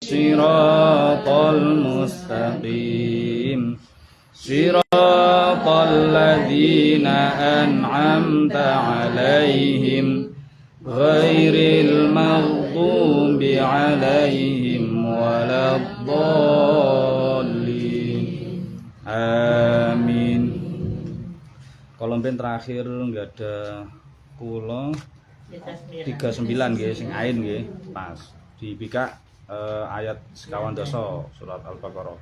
Shiratal mustaqim Shiratal ladzina an'amta 'alaihim ghairil maghdubi 'alaihim waladdallin. Amin. Kolomben terakhir enggak ada kula 39 nggih sing ain nggih pas dipikak ayat sekawan doso surat Al-Baqarah.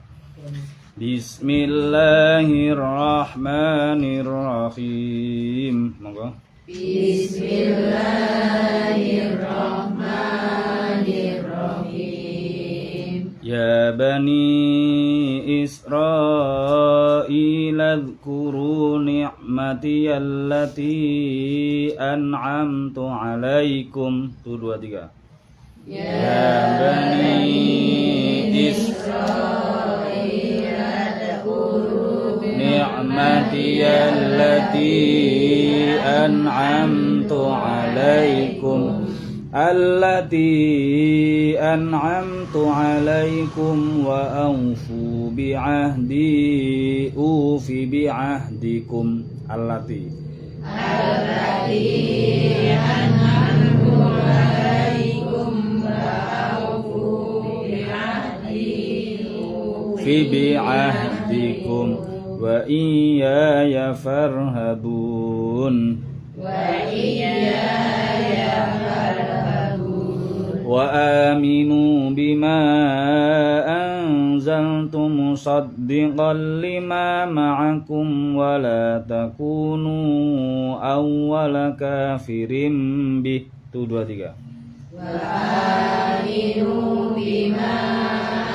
Bismillahirrahmanirrahim. Monggo. Bismillahirrahmanirrahim. Ya bani Israil adhkuru ni'mati allati an'amtu 'alaikum. 1 2 3. Ya bani Israil adhkuru ni'mati allati an'amtu 'alaikum allati an'amtu 'alaikum wa awfu bi'ahdi ufi bi'ahdikum allati an'amtu 'alaikum wa awfu bi'ahdi fi bi'ahdikum wa iyaya farhabun wa aminu bima anzaltu musaddiqan lima ma'akum wa la takunu awwala kafirin bih. 1 2 3. wa aminu bima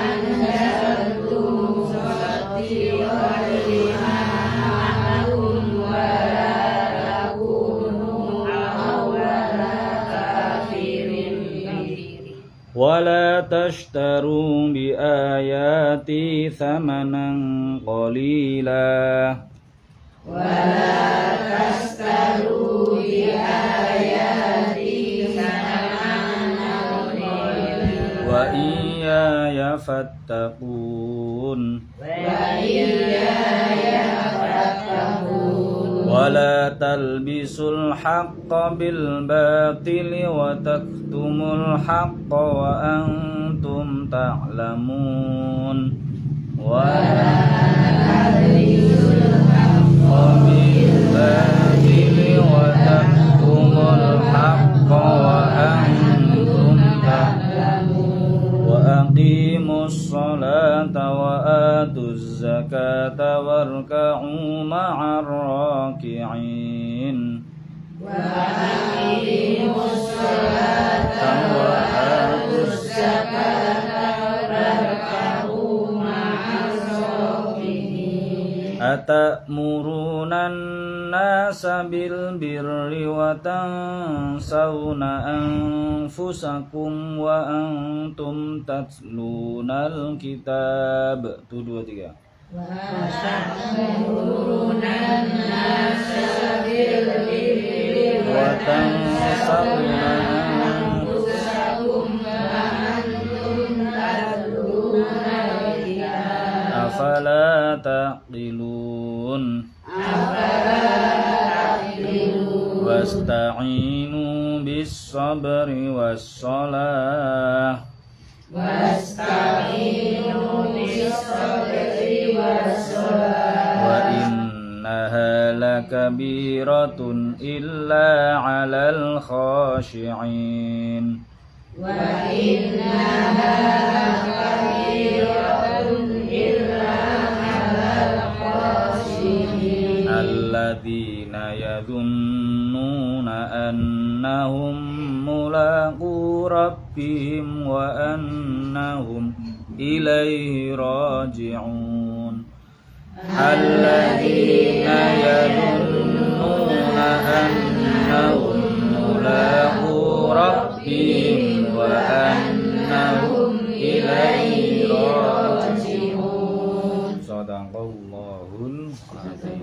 anzaltu musaddiqan lima ma'akum wa la takunu awwala kafirin bih. Wala tashtaru bi ayati thamanan qalila wala tastaru bi ayati thamanan qalila wa iyaya fattaqun wa iyaya fattaqun wala talbisul haqqa bil batili wa taktumul haqqa wa antum ta'lamun wala talbisul haqqa bil batili wa taktumul haqqa wa antum ta'lamun wa aqimus salata wa atuz zakata warka'u ma'ar raki'in wa aqimus salata wa atuz zakata warka'u ma'as raki'in. Atamuruna an-nasa bil birri wa tansawna anfusakum wa antum tatlunal kitab. 1 2 3. Wa ta'muruna an-nasa bil birri wa tansawna anfusakum wa antum tatluna al-kitab. Afala taqilun. Wasta'inu bis sabri was salah. Wasta'inu bis sabri was salah. Wa innaha lakabiratun illa 'alal khashi'in. Wa innaha lakabiratun illa 'alal khashi'in. Alladzina yadhunnuna annahum mulaqu rabbihim wa annahum ilaihi raji'un. Alladzina yadhunnuna annahum mulaqu rabbihim wa annahum ilaihi raji'un. Shadaqallahul azim.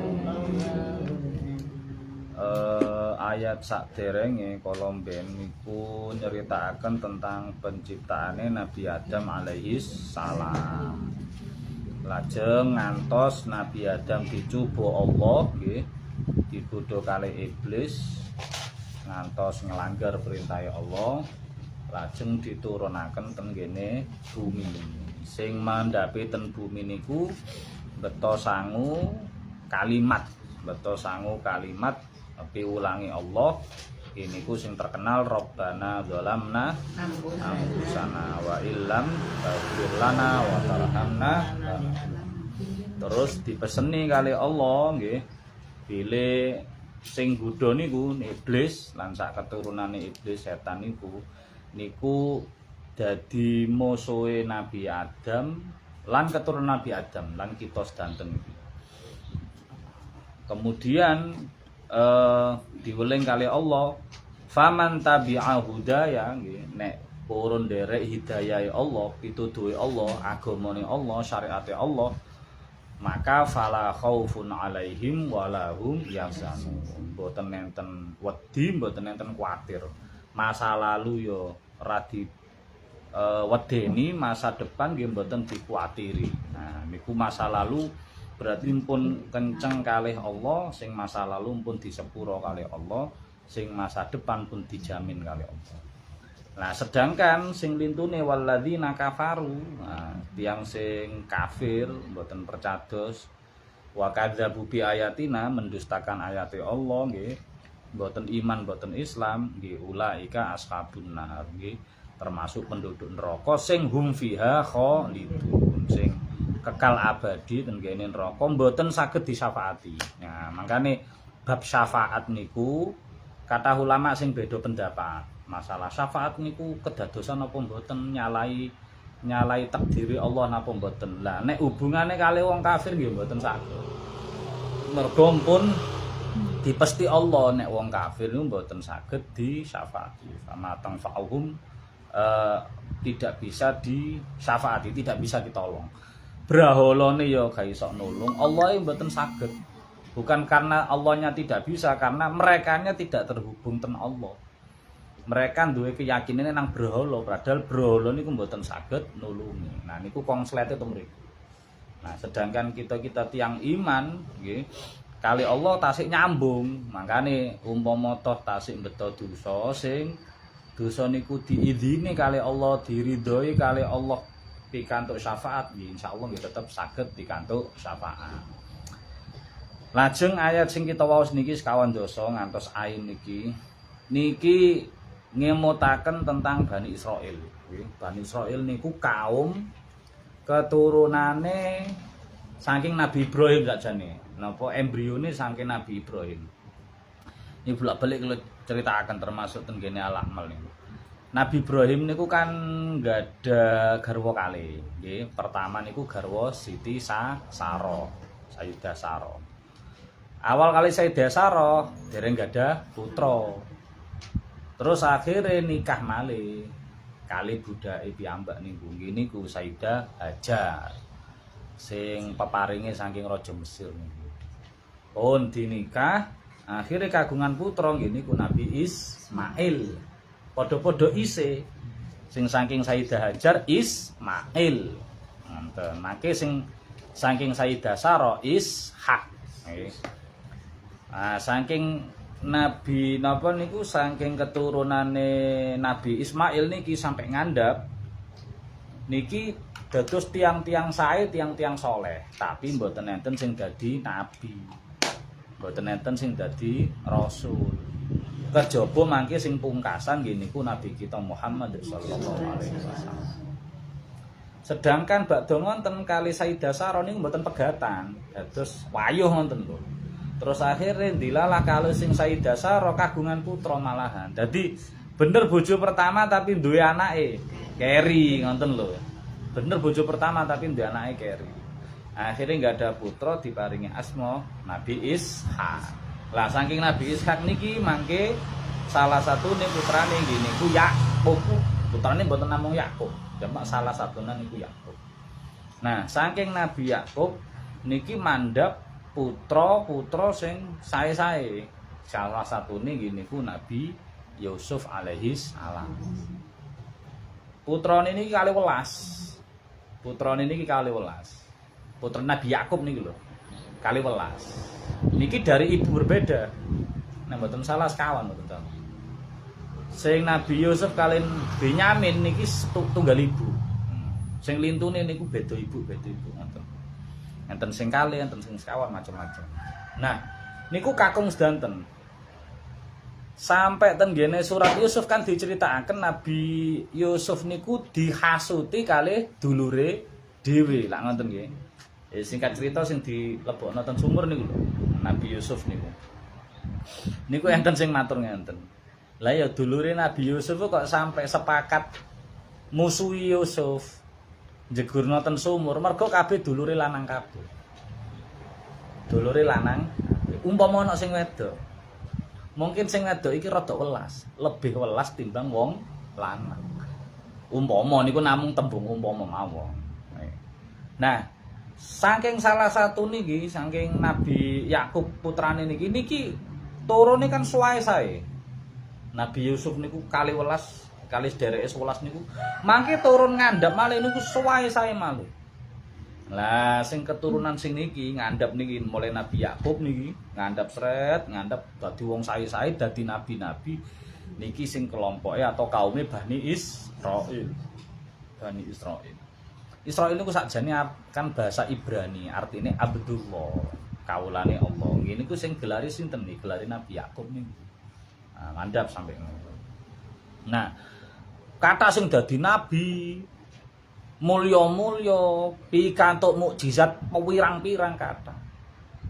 Ayat ayat sakderenge kala mben niku nyeritakaken tentang penciptaane Nabi Adam alaihi salam. Lajeng ngantos Nabi Adam dicoba Allah nggih, digodha kalih iblis ngantos nglanggar perintah Allah, lajeng diturunaken teng kene bumi. Sing mandhape ten bumi niku beto sangu kalimat piulangi Allah. Ini ku sing terkenal Rabbana dzalamna anfusana wa illam taghfir lana wa tarhamna. Terus dipeseni kali Allah nggih, bilih sing nggodha niku iblis lan sak keturunane iblis setan niku dadi musuhe Nabi Adam lan keturunan Nabi Adam lan kita sedanten iki. Kemudian diweling kali Allah, faman tabi'a hudaya nggih, nek purun derek hidayahe Allah, pituduhe Allah, agamane Allah, syariate Allah, maka fala khaufun alaihim walahum yahzanun. Mboten enten wedi, mboten enten kuwatir. Masa lalu yo radi wedeni, masa depan nggih mboten dikuatiri. Nah, niku masa lalu berarti pun kenceng kalih Allah, sing masa lalu pun disepuro kalih Allah, sing masa depan pun dijamin kalih Allah. Nah, sedangkan sing lintune walladzina kafaru, nah, tiyang sing kafir mboten percados wa kadzabu bi ayatina, mendustakan ayate Allah nggih, mboten iman mboten Islam nggih, ulaika ashabun nar nggih, termasuk penduduk neraka sing hum fiha khalidun, sing kekal abadi ten kene neraka, mboten saged disyafaati. Nah, makane bab syafaat niku kata ulama sing beda pendapat. Masalah syafaat niku kedadosan apa mboten, nyalai takdiri Allah napa mboten. Lah nek hubungane kali wong kafir nggih mboten saged. Mergo pun dipesti Allah nek wong kafir niku mboten saged disyafaati. Sama tangfa'uhum tidak bisa disyafaati, tidak bisa ditolong. Brahalane ya ga iso nulung, Allah mboten saged. Bukan karena Allahnya tidak bisa, karena merekanya tidak terhubung ten Allah. Mereka duwe keyakinane nang brahala, padahal brahala niku mboten saged nulungi. Nah niku kongslete to mriku. Nah, sedangkan kita tiang iman nggih, kali Allah tasik nyambung. Makane umpama toh tasik beto dosa, sing dosa niku diidini kali Allah, diridhoi kali Allah pikantuk syafaat, insyaallah nggih tetep saged pikantuk syafaat. Lajeng ayat sing kita waos niki sekawan dosa ngantos ain niki ngemutaken tentang Bani Israil. Bani Israil niku kaum keturunane saking Nabi Ibrahim sakjane. Napa embrione saking Nabi Ibrahim. Ini bolak-balik kalau ceritakan termasuk tenggene Al-A'mal niku. Nabi Ibrahim niku kan gada garwa kali, nggih. Pertama niku garwa Siti Saro, Sayyidah Saro. Awal kali Sayyidah Saro dereng gada putra. Terus akhirnya nikah malih kali budake piyambak niku. Niku Sayyidah Hajar sing peparinge saking raja Mesir niku. Pun dinikah, akhirnya kagungan putra nggih niku Nabi Ismail. Padha-padha isih sing saking Sayyidah Hajar Ismail. Ngoten. Mangke sing saking Sayyidah Saro Ishak. Nggih. Ah saking Nabi napa niku saking keturunane Nabi Ismail niki sampai ngandhap niki dados tiang-tiang sae, tiang-tiang soleh, tapi mboten enten sing dadi nabi. Mboten enten sing dadi rasul. Kejaba mangke sing pungkasan nggih niku Nabi kita Muhammad sallallahu alaihi wasallam. Sedangkan badhe wonten kali Sayyidah Saro niku mboten pegatan, dados wayuh wonten lho. Terus akhirnya dilalah kalau sing Sayyidah Saro kagungan putra malahan. Jadi bener bojo pertama tapi duwe anake keri ngoten lho. Bener bojo pertama tapi duwe anake keri. Akhirnya enggak ada putra diparingi asma Nabi Ishak. Lah saking Nabi Ishak niki mangke salah satu nih putrane nggih niku Yakub. Putrane mboten namung Yakub, cuma salah satunya niku Yakub. Nah, saking Nabi Yakub niki mandhap putra-putra sing sae-sae, salah satune gini ku Nabi Yusuf alaihis salam. Putrane niki kali 12. Putrane niki kali 12. Putra Nabi Yakub niki lho. Kali 12. Niki dari ibu berbeda. Nek mboten salah sekawan mboten. Sing Nabi Yusuf kalian Benyamin niki tunggal ibu. Sing lintune niku beda ibu ngoten. Enten sing kali, enten sing sekawan macam-macam. Nah, niku kakung sedanten. Sampai ten gene surat Yusuf kan diceritakaken Nabi Yusuf niku dihasuti kalih dulure dhewe, lak ngoten nggih. Singkat cerita sing dilebokno ten sumur niku lho, Nabi Yusuf niku. Niku enten sing matur ngenten. Lah ya dulure Nabi Yusuf kok sampai sepakat musuhi Yusuf. Jegurna ten sumur mergo kabeh dulure lanang kabeh. Dulure lanang, umpama ana sing wedok. Mungkin sing wedok iki rada welas, lebih welas timbang wong lanang. Umpama niku namung tembung umpama mawon. Nah, saking salah satu niki, saking Nabi Yakub putrane niki turune kan suwae sae. Nabi Yusuf niku kali 11, kali sedereke 11 niku mangke turun ngandhap malih niku suwae sae malih. Lah sing keturunan sing niki ngandhap niki mulai Nabi Yakub niki ngandhap sret, ngandhap dadi wong sae-sae dadi nabi-nabi niki sing kelompoke atau kaume Bani Israil. Bani Israil. Israil niku sakjane kan bahasa Ibrani, artine Abdullah, kaulane Allah. Nggih niku sing gelare sinten niki? Gelare Nabi Yakub niku. Nah, ngandhap sampai ngono. Nah, kata sing dadi nabi mulya-mulya pikantuk mukjizat pewirang-pirang kata.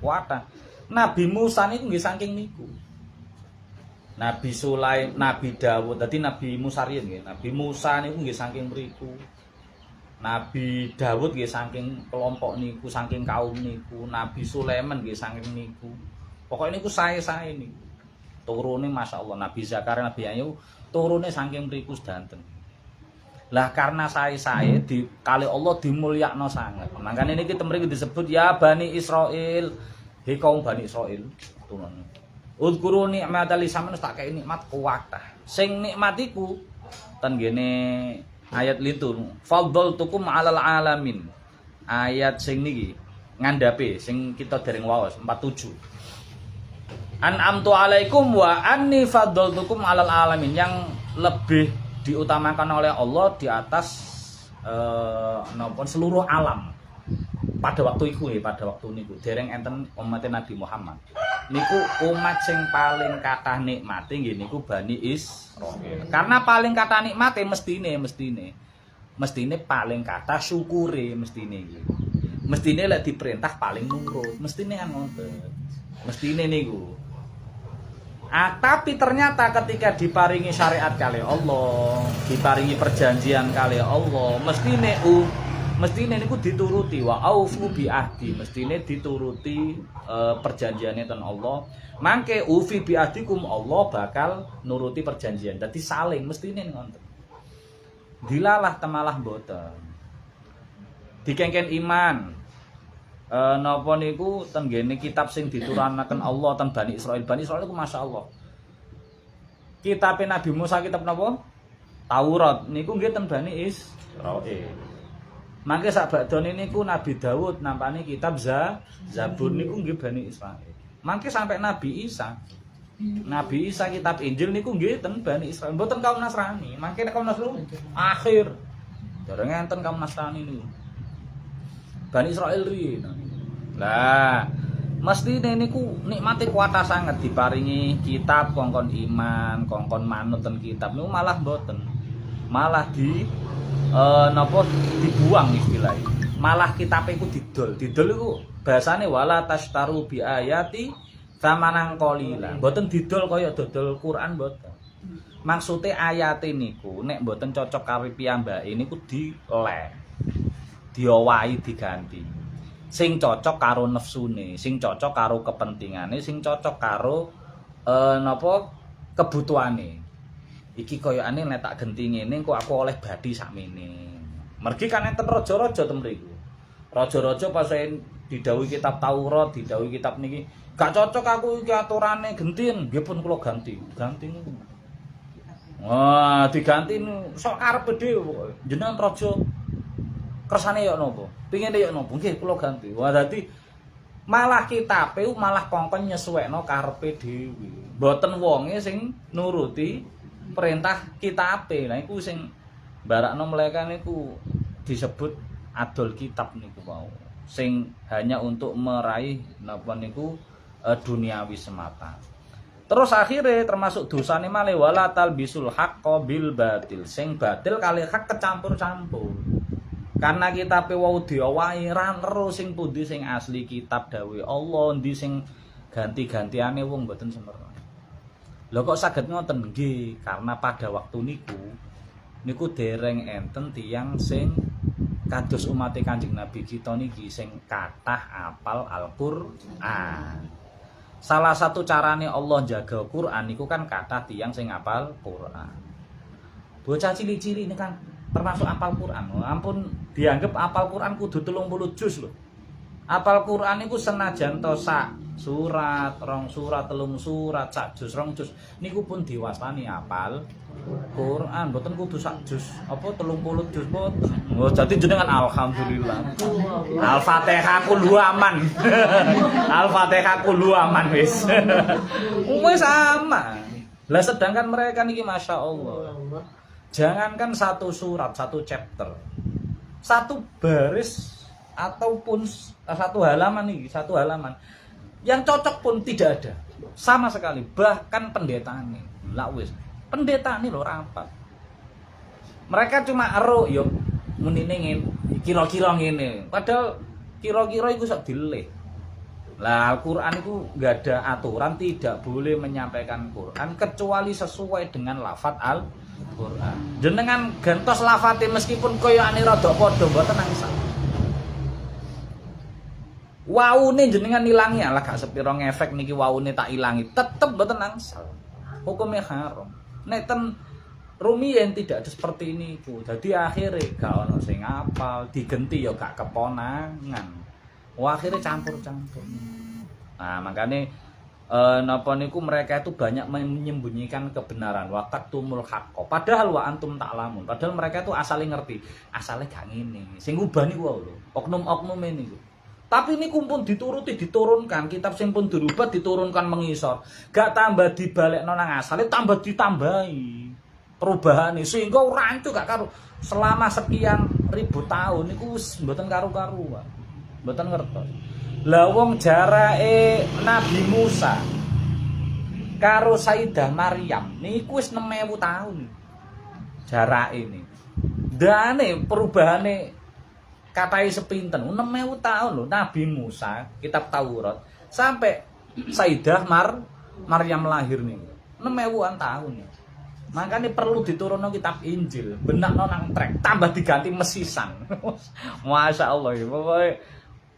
Wadah. Nabi Musa niku nggih saking niku. Nabi Sulaim, Nabi Dawud, dadi Nabi Musa riyen nggih. Nabi Musa niku nggih saking mriku. Nabi Dawud nggih saking kelompok niku, saking kaum niku. Nabi Sulaiman nggih saking niku. Pokoke niku sae-sae niku. Turune masyaallah Nabi Zakaria, Nabi Ayub turune saking mriku sedanten. Lah karena sae-sae di kali Allah dimulyakno sangat. Mangkane niki temriki disebut ya Bani Israil. He kaum Bani Israil turun. Udhkuru ni'matal sampeyan tak kei nikmat kuwatah. Sing nikmat iku ten gene ayat litur. Fadhaltukum 'alal alamin. Ayat sing niki ngandhape sing kita dereng waos 47. An'amtu 'alaikum wa anni fadhaltukum 'alal alamin, yang lebih diutamakan oleh Allah di atas seluruh alam. Pada waktu itu pada waktu niku dereng enten umat Nabi Muhammad. Niku umat sing paling kathah nikmate nggih niku Bani Israil. Karena paling kathah nikmate mestine paling kathah syukure mestine iki. Mestine lek diperintah paling nurut, mestine kan ngoten. Mestine niku. Tapi ternyata ketika diparingi syariat kali Allah, diparingi perjanjian kali Allah, mestine niku dituruti wa aufu bi ahdi, mestine dituruti perjanjiane ten Allah. Mangke ufi bi ahdikum, Allah bakal nuruti perjanjian. Dadi saling mestine ngoten. Dilalah temalah mboten. Dikengken iman. Napa niku ten gene kitab sing diturunake Allah ten Bani Israil. Bani Israil niku masyaallah. Kitab Nabi Musa kitab napa? Taurat niku nggih ten Bani Israil. Mangke sak badone niku Nabi Dawud nampani kitab Zabur niku nggih Bani Israil. Mangke sampai Nabi Isa. Nabi Isa kitab Injil niku nggih ten Bani Israil. Mboten kaum Nasrani. Mangke kaum Nasrani akhir. Dereng enten kaum Nasrani niku. Bani Israil riyen. Lah, mesti niku nikmate kuwata sangat diparingi kitab kongkon iman, kongkon manut ten kitab niku malah mboten. Malah dibuang istilahnya. Malah kitabe iku didol. Didol iku bahasane wala tastaru bi ayati samanan qalila. Mboten didol kaya dodol Quran mboten. Maksude ayate niku nek mboten cocok karo piyambake niku dileh. Diowahi diganti. Sing cocok karo nafsune, sing cocok karo kepentingane, sing cocok karo kebutuhane. Iki koyokane nek tak genti ngene kok aku oleh badi sakmene. Mergi kan enten raja-raja ten mriku. Raja-raja pas didhawuhi kitab Taurat, didhawuhi kitab niki, gak cocok aku iki aturane gentien, nggih pun kula ganti. Ganti niku. Wah, diganti sok karepe dhewe pokoke. Jenengan raja kersane yo napa? Pingine yo napa? Nggih kula ganti. Wah, dadi malah kitabe malah kongkon nyesuwekno karepe dhewe. Mboten wonge sing nuruti perintah kitabe. Lah iku sing barakno mereka niku disebut adol kitab niku mau. Sing hanya untuk meraih napa niku duniawi semata. Terus akhirnya termasuk dosane malih wala talbisul haqqo bil batil. Sing batil kali hak kecampur-campur. Karena kitab wau diowahi ra terus sing pundi sing asli kitab dawuh Allah, endi sing ganti-gantiane wong mboten semera. Lho kok saged ngoten nggih, karena pada waktu niku dereng enten tiyang sing kados umat Kanjeng Nabi kita niki sing kathah apal Al-Qur'an. Salah satu carane Allah jaga Qur'an niku kan kathah tiyang sing apal Qur'an. Bocah cilik-cilik ini kan termasuk apal Qur'an. Ampun dianggap apal Qur'an kudu 30 juz lho. Apal Qur'an niku senajan to sak surat, rong surat, telung surat, sak juz, rong juz niku pun diwastani apal Quran, mboten kudu sak juz, apa 30 juz mboten. Oh, dadi jenengan alhamdulillah. Al-Fatihah kulu aman. Al-Fatihah kulu aman wis. Wis sama. Lah sedangkan mereka niki Masya Allah. Jangankan satu surat, satu chapter. Satu baris ataupun satu halaman nih, satu halaman. Yang cocok pun tidak ada. Sama sekali, bahkan pendetane. Lah wis. Pendeta ini lho rapat. Mereka cuma ero yo munine ngene, kira-kira ngene. Padahal kira-kira iku sok dileh. Lah Al-Qur'an itu enggak ada aturan tidak boleh menyampaikan Quran kecuali sesuai dengan lafaz Al-Qur'an. Jenengan gantos lafate meskipun koyoane rada padha mboten angsal. Waune jenengan ilangi lah gak sepiro ngefek niki waune tak ilangi, tetep mboten angsal. Hukumnya haram. Nek ten rumiyin tidak ada seperti ini iku. Dadi akhire gak ono sing apal, digenti ya gak keponangan. Wah, akhirnya campur-campur. Nah, makanya napa niku mereka itu banyak menyembunyikan kebenaran. Wa taqtumul haqqo. Padahal wa antum ta'lamun. Padahal mereka itu asale ngerti, asale gak ngene. Sing ubah niku wae lho. Oknum-oknum niku. Tapi ini pun dituruti, diturunkan. Kitab sing pun dirubah, diturunkan mengisor. Gak tambah dibalekno nang asale, tambah ditambahi perubahan ini. Sehingga rancu gak karu. Selama sekian ribu tahun, itu mboten karu-karuan. Mboten ngertos. Lah wong jarake Nabi Musa karo Sayyidah Maryam niku wis 6000 tahun. Jarake ini. Dane perubahane katai sepinten 6000 tahun loh Nabi Musa kitab Taurat sampai Sayyidah Maryam lahir nih 6000-an tahun ya. Makanya perlu diturunno kitab Injil benakno nang trek tambah diganti mesisan. Masya Allah ya pokoknya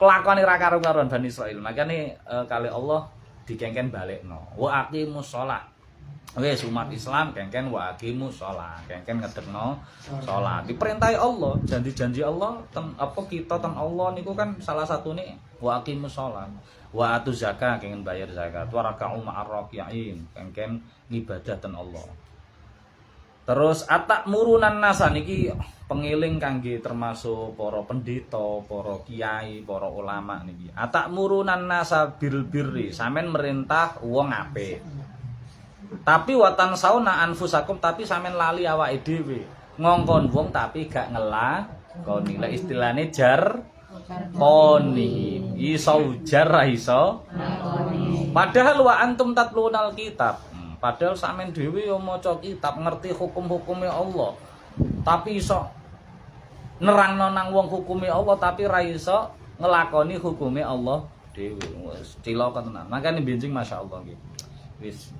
kelakuan ra karo-karuan Bani Israil. Makanya kali Allah dikengken balekno wa aqimus shalah. Wes umat Islam kengken wa aqimus shalah, kengken ngedekno salat. Diperintahi Allah, janji-janji Allah apa kita ten Allah niku kan salah satune wa aqimus shalah. Wa atu zakat, kengken bayar zakat. Wa raka'u ma'ar raki'in, kengken ngibadah ten Allah. Terus atakmurunan nasa niki pengiling kangge termasuk para pendeta, para kiai, para ulama niki. Atakmurunan nasa bil birri, sampean merintah wong apik. Tapi watan sauna anfusakum tapi sampean lali awake dhewe. Ngongkon wong tapi gak ngelakoni. Lah istilahne jar koni. Iso ujar ra iso. Padahal wa antum tatlunal kitab. Padahal sampean dhewe yo maca kitab, ngerti hukum-hukume Allah. Tapi iso nerangno nang wong hukume Allah tapi ra iso ngelakoni hukume Allah dhewe. Wis cilaka tenan. Makane benjing masyaallah nggih. Wis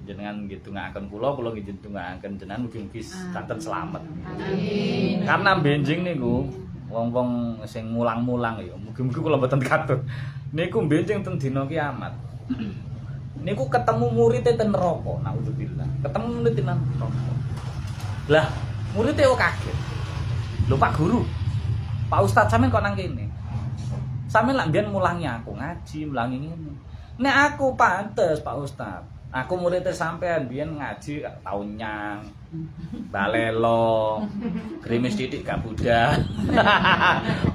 jenengan gitu ngaken kula gitu ngaken jenengan mugi-mugi kanten selamat. Amin. Karena benjing niku wong-wong sing mulang-mulang ya mugi-mugi kula mboten katut. Niku benjing ten dina kiamat. Niku ketemu murid ten neraka, naudzubillah. Ketemu murid ten neraka. Lah, murid kok kaget. Lho Pak Guru, Pak Ustadz sampean kok nang kene? Sampeyan lak mbiyen mulangi aku ngaji, mulangi ngene. Nek aku pantes Pak Ustaz. Aku muridnya sampean biyen ngaji tau nyang. Balelo. Grimis titik gak budak.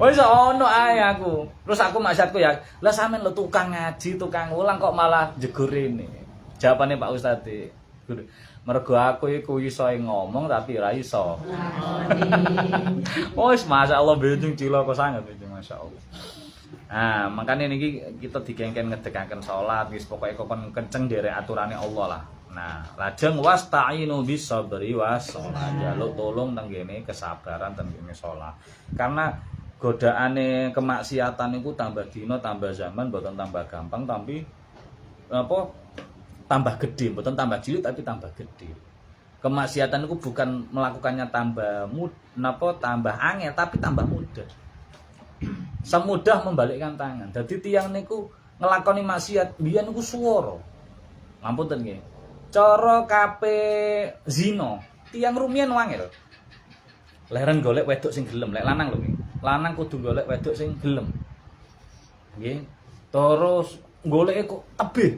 Wis ono ae aku. Terus aku maksudku ya, lah sampean lo tukang ngaji, tukang ulang kok malah jegur ini. Jawabane Pak Ustaz mergo aku iku iso ngomong tapi ora iso. Wis masyaallah benjing cilaka sanget iki masyaallah. Nah, makanya niki kita digengken ngedekaken salat wis pokoke kon kenceng derek aturane Allah lah. Nah, lajeng wasta'inu bis sabri was shalah. Jaluk tolong teng kene kesabaran teng kene salat. Karena godaane kemaksiatan niku tambah dina tambah zaman mboten tambah gampang tapi apa tambah gede, mboten tambah cilik tapi tambah gede. Kemaksiatan itu bukan melakukannya tambah tambah angel tapi tambah mudah. Semudah membalikkan tangan. Dadi tiyang niku nglakoni maksiat biyen niku swara. Ngapunten nggih. Cara kape zina, tiyang rumiyin wangel. Leren golek wedok sing gelem, lek lanang lho nggih. Lanang kudu golek wedok sing gelem. Nggih. Terus goleke kok tebih.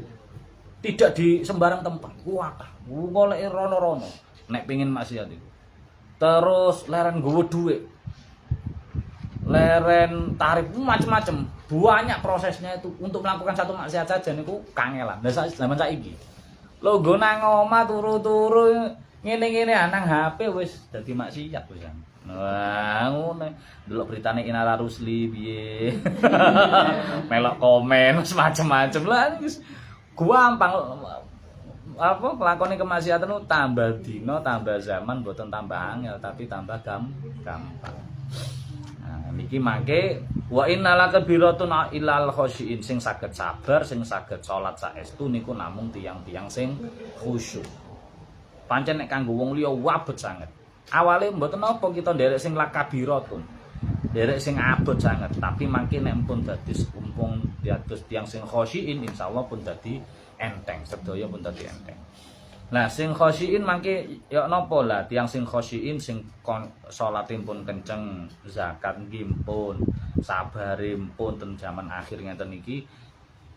Tidak di sembarang tempat. Wah, goleke rono-rono nek pengin maksiat itu. Terus leren nggowo dhuwit. Leren tarif macam-macam. Banyak prosesnya itu untuk melakukan satu maksiat saja niku kangelan. Lah zaman saiki. Lho nggo nang omah turu-turu ngene-ngene nang HP wis dadi maksiat wis. Wah, ngono. Delok beritane Inara Rusli piye. Melok komen macam-macam lah wis gampang apa nglakoni kemaksiatan itu tambah dina tambah zaman mboten tambah angel tapi tambah gampang. Nah niki mangke wa innalaka biratun ilal khosyin sing saged sabar sing saged salat saestu niku namung tiyang-tiyang sing khusyuk. Pancen nek kanggo wong liya wabet sanget. Awale mboten apa kita nderek sing lakabiratun. Derek sing abot sanget, tapi mangke nek pun dadi umpung diatus tiyang sing khosyin insyaallah pun dadi enteng, sedaya pun dadi enteng. Nah, sing khosyin mangke ya napa lah tiyang sing khosyin sing salate pun kenceng, zakat nggih pun, sabare pun ten jaman akhir ngeten iki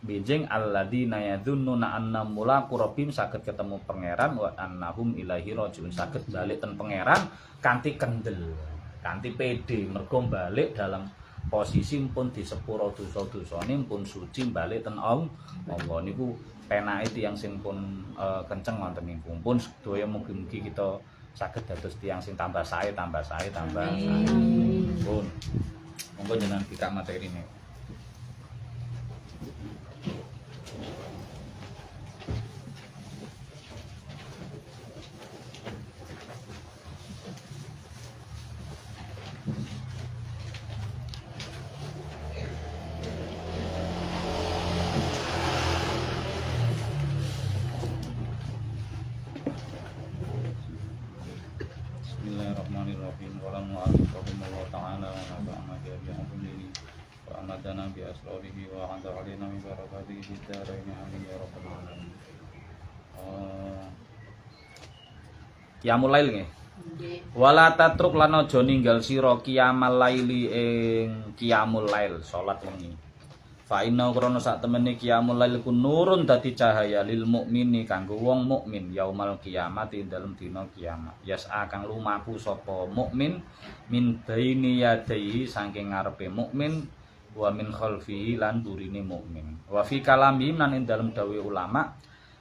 benjing alladzina yadzunnuna annahum mulaqu rabbihim saged ketemu pangeran wa annahum ilaihi rajiun saged balik ten pangeran kanthi kendel. Kanthi pede mergo balik dalam posisi pun di sepuro dosa-dosane pun suci balik ten Allah niku penake tiyang sing pun kenceng wonten niku pun sedaya mugi-mugi kita saged dados tiyang sing tambah sae pun monggo jenengan kita materine. Bismillahirrahmanirrahim. Qala mu'allif rahimahullah ta'ala wa nafa'ana bi'ilmihi wa amadana bi asrarihi wa 'adha 'alaina min barakatihi fid dharain amin ya rabbal alamin. Qiyamul lail nggih. Wala tatruk lan aja ninggal sira qiyamal laili ing qiyamul lail salat wengi. Fa inna krana sak temene qiyamul lail ku nurun dadi cahaya lil mukmini kanggo wong mukmin yaumal kiamat ing dalem dina kiamat. Yas'a kang lumaku sapa mukmin min baini yadaihi saking ngarepe mukmin wa min khalfihi lan burine mukmin. Wa fi kalamim lan ing dalem dawuh ulama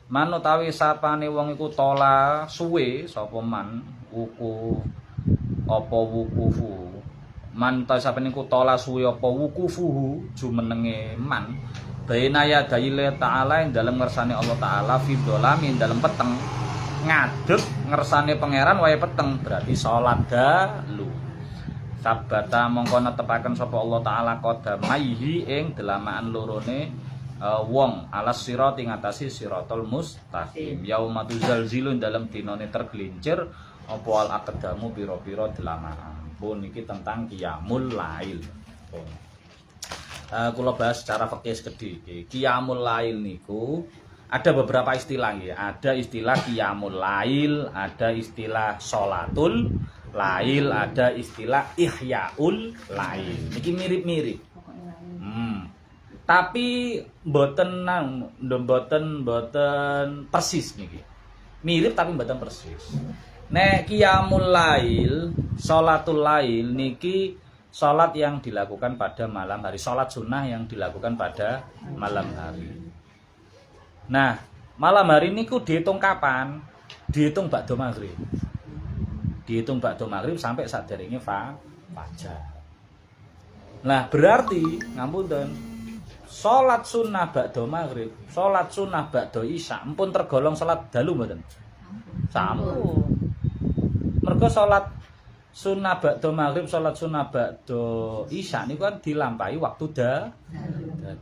manutawi sapane wong iku tola suwe sapa man wuku apa wukufu man ta sapane iku tola suwe apa wukufuhu jumenenge man baina yadaile ta'ala ing dalem ngersane Allah taala fi dolamin dalem peteng ngadeg ngersane pangeran wae peteng berarti salat dalu sabata mongko netepaken sapa Allah taala qadamaihi ing delamaan lorone wong alas sirat ing atase siratal mustaqim yaumatu zalzilun dalam dinane tergelincir apa al aqdamu pira-pira delamaan pun iki tentang qiyamul lail. Kula bahas secara fikih sedhik. Qiyamul lail niku ada beberapa istilah ya. Ada istilah qiyamul lail, ada istilah sholatul lail, ada istilah ihyaul lail. Niki mirip-mirip. Tapi mboten persis niki. Mirip tapi mboten persis. Nek qiyamul lail, salatul lail niki salat yang dilakukan pada malam hari, salat sunnah yang dilakukan pada malam hari. Nah, malam hari niku dihitung kapan? Dihitung ba'da maghrib. Dihitung ba'da maghrib sampai sadèrènge fajar. Nah, berarti ngapunten, salat sunnah ba'da maghrib, salat sunnah ba'da isya, ampun tergolong salat dalu mboten? Sampun. Mergo salat sunnah ba'da maghrib, salat sunnah ba'da isya niku kan dilampahi waktu dalu.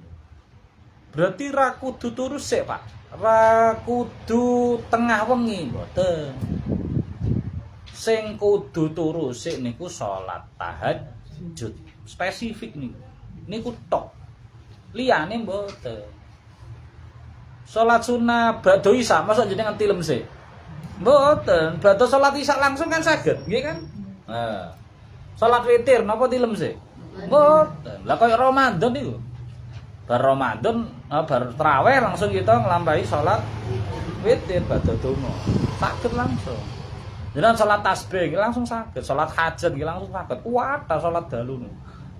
Berarti ra kudu turu sik, Pak. Ra kudu tengah wengi mboten. Sing kudu turu sik niku salat tahajud. Spesifik niku tok. Liyane mboten. Salat sunah ba'da isya masa jenengan tilem sik. Mboten, ba'da salat isya langsung kan saged, nggih kan? Nah. Salat witir napa tilem sik? Mboten. Lah kaya Ramadan niku. Bar Ramadan, bar tarawih langsung kita nglampahi salat witir ba'da donga. Saged langsung. Jenengan salat tasbih langsung saged, salat hajat langsung saged. Kuwata salat dalu.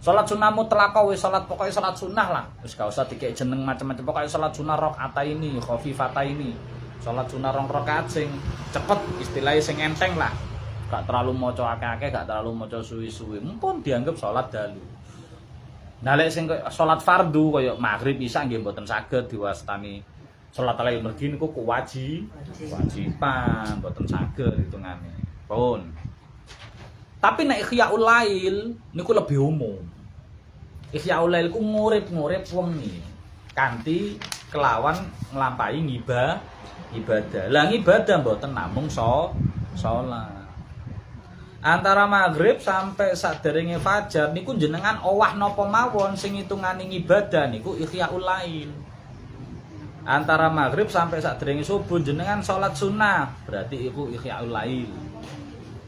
Salat sunnah mutlaqah wis salat pokoke salat sunnah lah. Wis gak usah dikek jeneng macam-macam, pokoke salat sunnah rakaataini, khafifataini. Salat sunnah 2 rakaat sing cepet, istilahnya sing enteng lah. Gak terlalu maca akeh-akeh, gak terlalu maca suwi-suwi. Mumpun dianggap salat dalu. Nah lek sing salat fardu kaya maghrib isya nggih mboten saged diwastani salat lail mergi niku kewajiban, mboten saged hitungane. Pun. Tapi nek ikhyaul lail niku lebih umum. Ikhyaul lail ku ngurip-ngurip wengi kanthi kelawan nglampahi ibadah. Lah ibadah mboten namung salat. Antara maghrib sampai sadèrènge fajar niku jenengan owah napa mawon sing hitungane ibadah niku ikhyaul lail. Antara maghrib sampai sadèrènge subuh jenengan salat sunnah, berarti iku ikhyaul lail.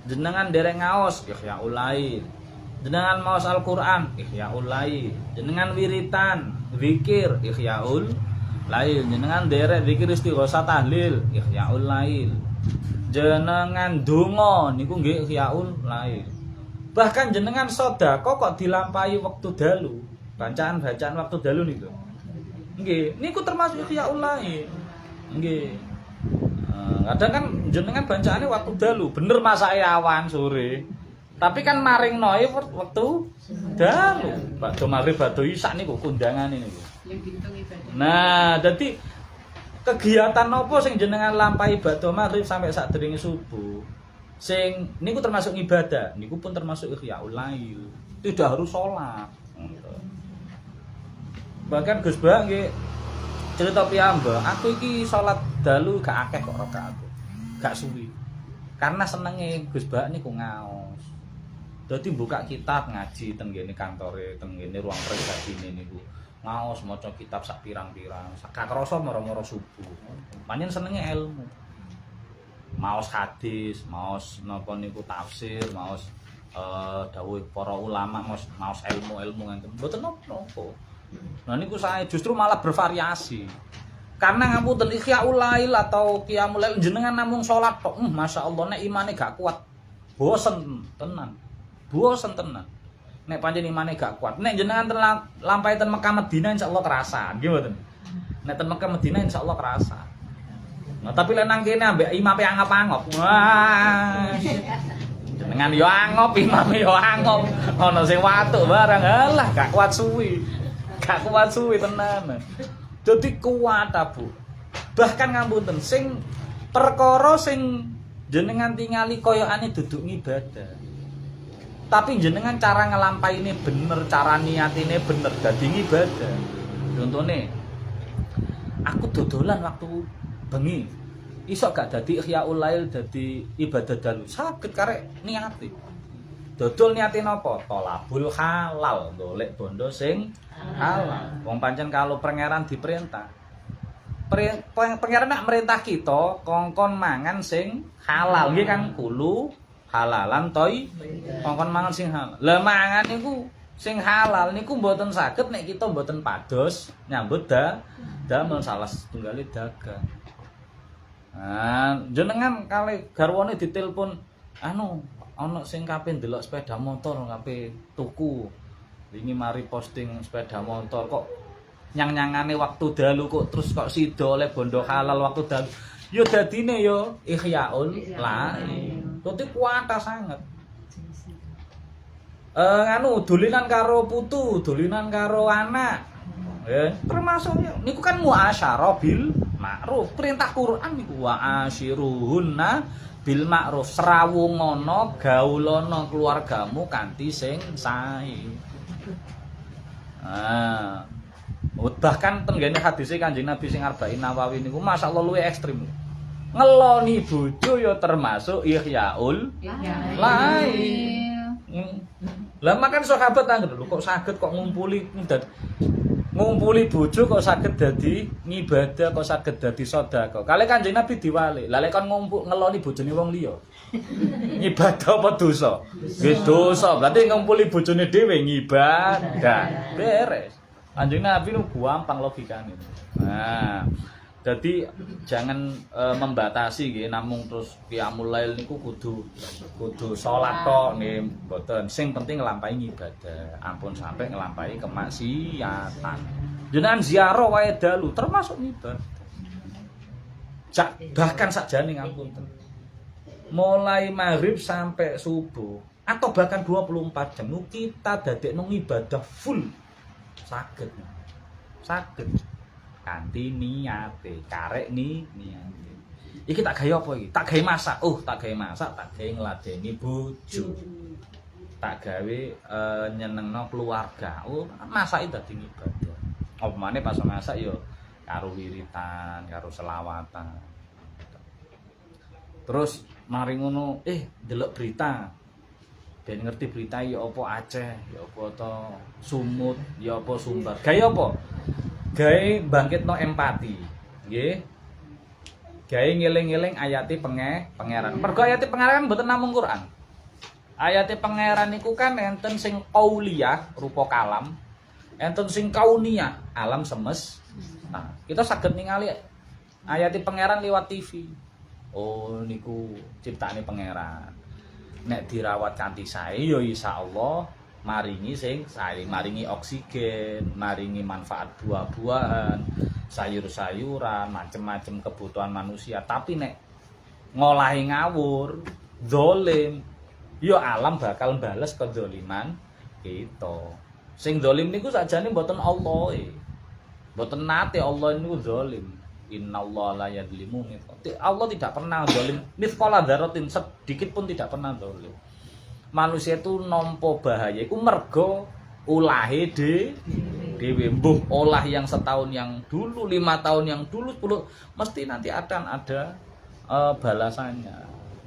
Jenengan dereng ngaos ikhyaul lail. Jenengan maos Al-Qur'an ikhyaul lail. Jenengan wiritan, zikir ikhyaul lail. Jenengan derek zikir istighosah tahlil ikhyaul lail. Jenengan donga niku nggih ikhyaul lail. Bahkan jenengan sedekah kok dilampahi wektu dalu. Bacaan-bacaan waktu dalu niku. Nggih, niku termasuk ikhyaul lail. Nggih. Kadang kan jenengan bacaane waktu dalu, bener masake awan sore. Tapi kan maring noe waktu dalu. Ba'da maghrib ba'da isya niku kundangane niku. Nah, dadi kegiatan apa sing jenengan lampahi ba'da maghrib sampai sadèrènge subuh. Sing niku termasuk ibadah, niku pun termasuk ikhyaul lail. Tidak harus salat. Bahkan Gus Bah nggih cerita piyambak, aku iki salat dalu gak akeh kok rakaat. Gak suwi. Karena senenge Gus Bah niku ngaos. Dadi buka kitab ngaji teng ngene kantore, teng ngene ruang pribadine niku. Ngaos maca kitab sak pirang-pirang. Gak krasa mara-mara subuh. Panjen senenge ilmu. Maos hadis, maos napa niku tafsir, maos dawuh para ulama, maos ilmu-ilmu ngenten. Mboten napa-napa. Nah niku saya justru malah bervariasi. Karena ngapunten ikhyaul lail atau qiyamul lail jenengan namung salat tok, masyaallah nek imane gak kuat. Bosen tenan. Bosen tenan. Nek pancen imane gak kuat. Nek jenengan lampahi ten Mekah Madinah insyaallah kerasa, nggih mboten. Nek ten Mekah Madinah insyaallah kerasa. Nah, tapi lek nang kene ambek imame angop-angop. Wah. Jenengan yo angop, imame yo angop. Ana sing watuk barang, alah gak kuat suwi. Gak kuat suwi tenan. Dadi kuat Bu. Bahkan ngapunten sing perkara sing jenengan tingali koyokane duduk ibadah. Tapi jenengan cara ngelampaine bener, cara niatine bener dadi ibadah. Contone aku dodolan waktu bengi. Iso gak dadi ikhyaul lail dadi ibadah dalu. Saged karek niati. Dodol niate napa? Tolabul halal, golek bondo sing halal. Wong pancen kalau pangeran diperintah. Pangeran nak merintah kita kongkon mangan sing halal nggih kan kulu halalan toy. Kongkon mangan sing halal. Lah mangan niku Sing halal niku mboten saged nek kita mboten pados nyambut damel salah setunggal dagang. Nah, jenengan kali garwane ditelepon anu ana sing kape ndelok sepeda motor kape tuku. Wingi mari posting sepeda motor kok nyang-nyangane waktu dalu kok terus kok sida oleh bondo halal waktu dalu. Yo dadine yo ihyaul lain. Dadi kuwata sanget. Anu dolinan karo putu, dolinan karo anak. Termasuk niku kan muasyarah bil ma'ruf. Perintah Quran niku wa asyiruhunna bil ma'ruf. Srawungono gaulono keluargamu kanthi sing sae. Bahkan tenggene hadise Kanjeng Nabi sing Arba'in Nawawi niku masyaallah luwih ekstrim. Ngeloni bojo ya termasuk ihyaul lain. Lah makan sahabat angger lho kok saged kok ngumpuli bojo kok saged dadi ngibadah kok saged dadi sedekah. Kale Kanjeng Nabi diwali. Lah lek kon ngeloni bojone wong liya. Ngibadah apa dosa? Nggih dosa. Berarti ngumpuli bojone dhewe ngibadah. Beres. Kanjeng Nabi nu gampang logikane. Nah, jadi jangan membatasi nggih namung terus qiyamul lail niku kudu salat tok nggih mboten. Sing penting nglampahi ibadah. Ampun sampai nglampahi kemaksiatan. Jenengan ziarah wae dalu termasuk ibadah. Bahkan sakjane ngapunten. Mulai maghrib sampai subuh atau bahkan 24 jam kita dadekno ibadah full saged. Kanthi niate, karek niate. Iki tak gawe apa iki? Tak gawe masak. Tak gawe masak, tak gawe ngladeni bojo. Tak gawe nyenengno keluarga. Masak itu dadi ibadah. Apa maneh pas masak ya karo wiritan, karo selawatan. Terus mari ngono, delok berita. Ben ngerti berita ya apa Aceh, ya apa to Sumut, ya apa Sumbar. Gawe apa? Gawe bangkitno empati, nggih. Gawe ngeling-eling ayate pangeran. Mergo ayate pangeran mboten namung Quran. Ayate pangeran niku kan enten sing qauliyah rupa kalam, enten sing kauniyah alam semes. Nah, kita saged ningali ayate pangeran liwat TV. Oh niku ciptane pangeran. Nek dirawat kanthi sae ya insyaallah maringi sing sae, maringi oksigen, maringi manfaat buah-buahan, sayur-sayuran, macem-macem kebutuhan manusia. Tapi nek ngolahi ngawur, zalim, ya alam bakal bales kedzaliman kita. Sing zalim niku sakjane mboten Allah. Mboten nate Allah niku zalim. Innallaha la yadzlimu Allah tidak pernah zalim. Mithqala dzarratin sedikit pun tidak pernah zalim. Manusia itu nampa bahaya iku mergo ulahe dhewe mbuh olah yang setahun yang dulu, 5 tahun yang dulu, 10 mesti nanti akan ada balasannya.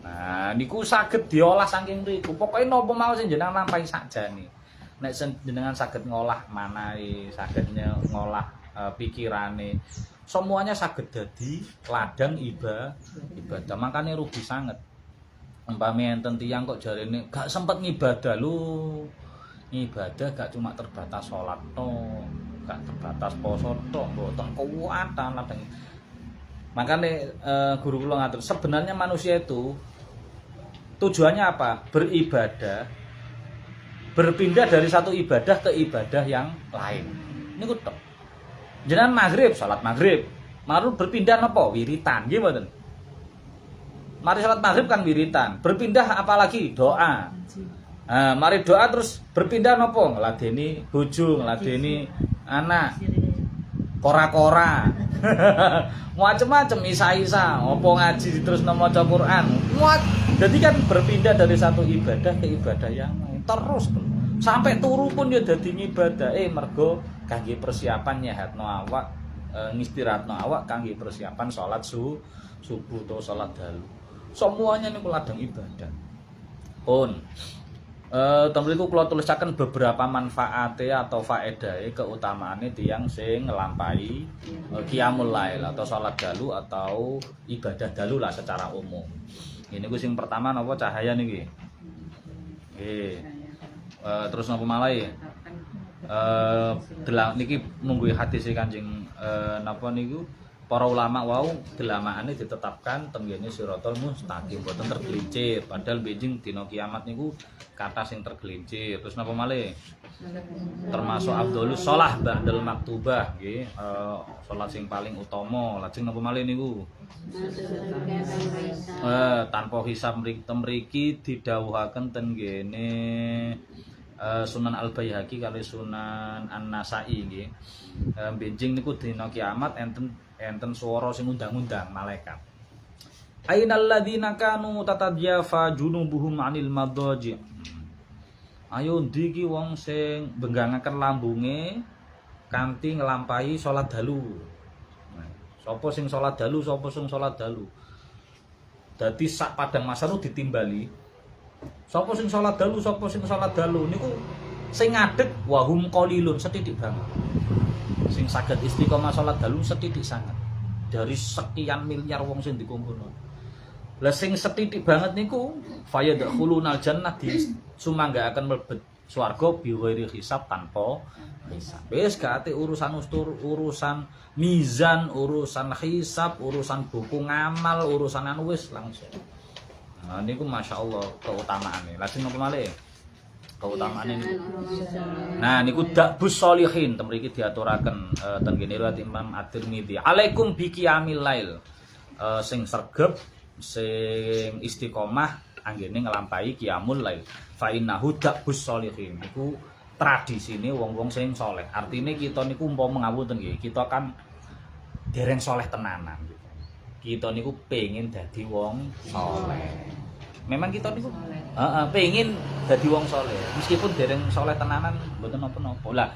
Nah, niku saged diolah saking riku. Pokoke napa mau sing jenengan lampahi sakjane. Nek jenengan saged ngolah manahe, saged ngolah pikirane, semuanya saged dadi ladang ibadah. Makanya rugi sangat. Umpami enten tiyang kok jarene gak sempet ngibadah lho. Ibadah gak cuma terbatas salat tok, gak terbatas poso tok, mboten kuwatan ladang. Makanya guru kula ngatur, sebenarnya manusia itu tujuannya apa? Beribadah, berpindah dari satu ibadah ke ibadah yang lain. Niku tok. Jenengan maghrib, salat maghrib. Maru berpindah napa? Wiritan, nggih mboten? Mari salat maghrib kan wiritan. Berpindah apalagi? Doa. Nah, mari doa terus berpindah napa? Ngladeni bojo, ngladeni anak. Kora-kora. Macam-macam isa-isa, apa ngaji terus maca Quran. Jadi kan berpindah dari satu ibadah ke ibadah yang lain. Terus sampai turu pun ya dadi ibadah. Mergo kangge persiapan nyehatno awak, ngistirahatno awak kangge persiapan salat subuh atau salat dalu. Semuanya niku ladang ibadah. Pun temriku kula tulisaken beberapa manfaatnya atau faedahe keutamaane tiyang sing nglampahi qiyamul lail atau salat dalu atau ibadah dalu lah secara umum. Ini ku sing pertama napa cahaya niki. Nggih. Terus napa malih? niki mungguhi hadis Kanjeng napa niku para ulama wau delamaane ditetapkan tenggene siratal mustaqim boten tergelincir padahal benjing dina kiamat niku kathah sing tergelincir. Terus napa malih termasuk afdhalus shalah ba'dal maktubah nggih salat sing paling utama. Lajeng napa malih niku tanpa hisab mriki didhawuhaken tenggene Sunan Al-Baihaqi kali Sunan An-Nasa'i nggih. Benjing niku dina kiamat enten swara sing undang-undang malaikat. Ainal ladzina kanu tatadyafa junubuhum 'anil madaji. Ayo ndi ki wong sing benggangaken lambunge kanthi nglampahi salat dalu. Sapa sing salat dalu, sapa sing salat dalu. Dadi sak padang masar ditimbali. Sapa sing salat dalu, sapa sing salat dalu niku sing ngadeg wahum qalilun setitik banget. Sing saged istiqomah salat dalu setitik sangat. Dari sekian miliar wong sing dikumpulno. Lah sing setitik banget niku fayadkhulunal jannah di sumangga akan mlebet swarga bi ghairi hisab tanpa hisab. Wis gak ate urusan urusan mizan, urusan hisab, urusan buku ngamal, urusan anu wis langsung. Nah niku masyaallah keutamaane. Lajeng napa malih? Keutamaane niku. Nah niku dakbus sholihin temriki diaturaken ten kene riwayat Imam At-Tirmidzi. Alaikum biqiyamil lail. Sing sregep, sing istiqomah anggene nglampahi qiyamul lail. Fa innahu dakbus sholihin. Iku tradisine wong-wong sing saleh. Artine kita niku umpama ngawonten nggih, kita kan dereng saleh tenanan. Kita niku pengen dadi wong saleh. Memang kita niku pengen dadi wong saleh. Meskipun dereng saleh tenanan mboten napa-napa. Lah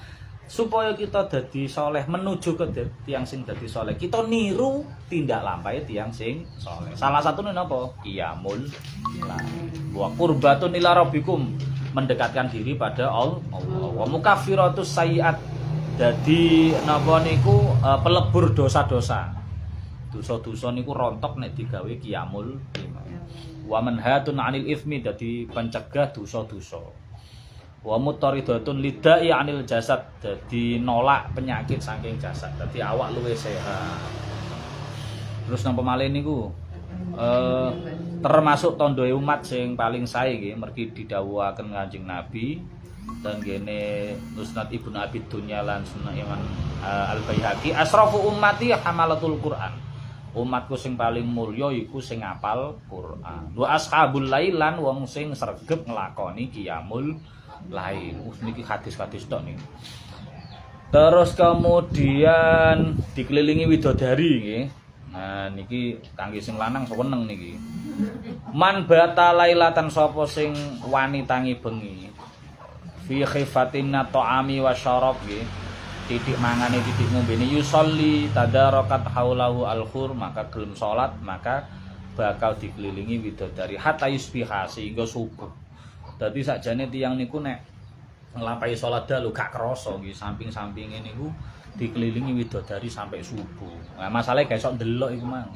supaya kita dadi saleh menuju ke tiyang sing dadi saleh, kita niru tindak lampahe tiyang sing saleh. Salah satune napa? Qiyamul lail. Wa qurbatun ila rabbikum, mendekatkan diri pada Allah. Wa mukaffiratus sayyi'at. Dadi napa niku pelebur dosa-dosa. Dosa-dosa niku rontok nek digawe qiyamul lail. Wa manhatun 'anil itsmi, dadi pencegah dosa-dosa. Wa mutaridatun lidai 'anil jasad, dadi nolak penyakit saking jasad. Dadi awak luwih sehat. Terus napa malih niku? Termasuk tandha umat sing paling sae nggih mergi didhawuhaken Kanjeng Nabi dan gene Musnad Ibnu Abi Dunya lan Sunan Imam Al-Baihaqi, asrafu ummati hamalatul Quran. Umatku sing paling mulya iku sing ngapal Quran. Wa ashabul lailan wong sing sregep nglakoni qiyamul lail. Niki hadis-hadis tok niki. Terus kemudian dikelilingi widodari nggih. Nah niki kangge sing lanang seneng niki. Man bata lailatan sapa sing wani tangi bengi. Fi khifatin ta'ami wa syarab nggih. Titik mangane titik ngombene yusolli tadarakat haulahu al-khur, maka gelem salat maka bakal dikelilingi widodari hatta yusbiha sehingga subuh. Dadi sakjane tiyang niku nek nglampahi salat dalu gak krasa nggih samping-sampinge niku dikelilingi widodari sampai subuh. Nah masalahe gak iso ndelok iku mang.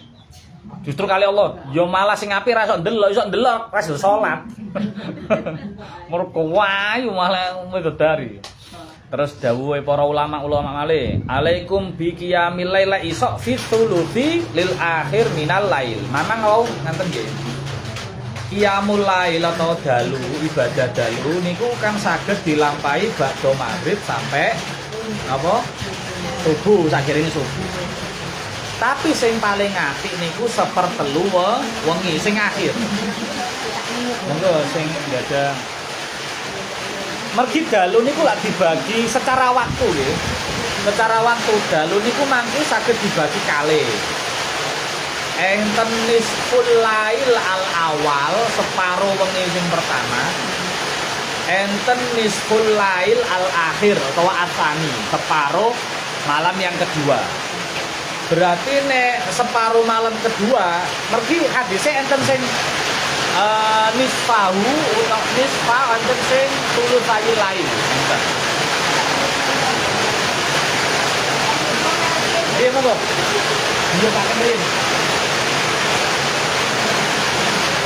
Justru kali Allah ya malah sing apik ra iso ndelok ra iso salat. Mergo wayu malah widodari. Terus dawuhe para ulama malih, alaikum biqiyamil lail isok fitulufi lil akhir minal lail. Mamang wau ngenten nggih. Qiyamul lail atau dalu, ibadah dalu niku kan saged dilampahi ba'da maghrib sampai apa? Subuh, sakirine subuh. Tapi sing paling apik niku 1/3 wengi sing akhir. Monggo sing ada mergi dalu niku lak dibagi secara waktu nggih. Secara waktu dalu niku mangke saged dibagi kalih. Enten nisful lail al awal, separuh wengi sing pertama. Enten nisful lail al akhir atau asani, separuh malam yang kedua. Berarti nek separuh malam kedua mergi hadise enten sing nisfahu utawa nisfa wonten sing tulusai lain. Iya monggo. Iya Pak Kemrin.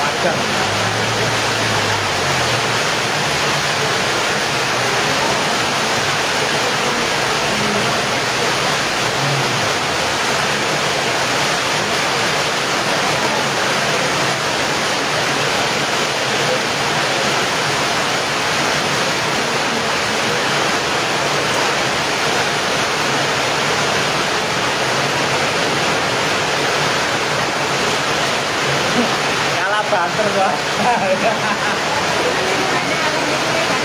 Wajar. Lah.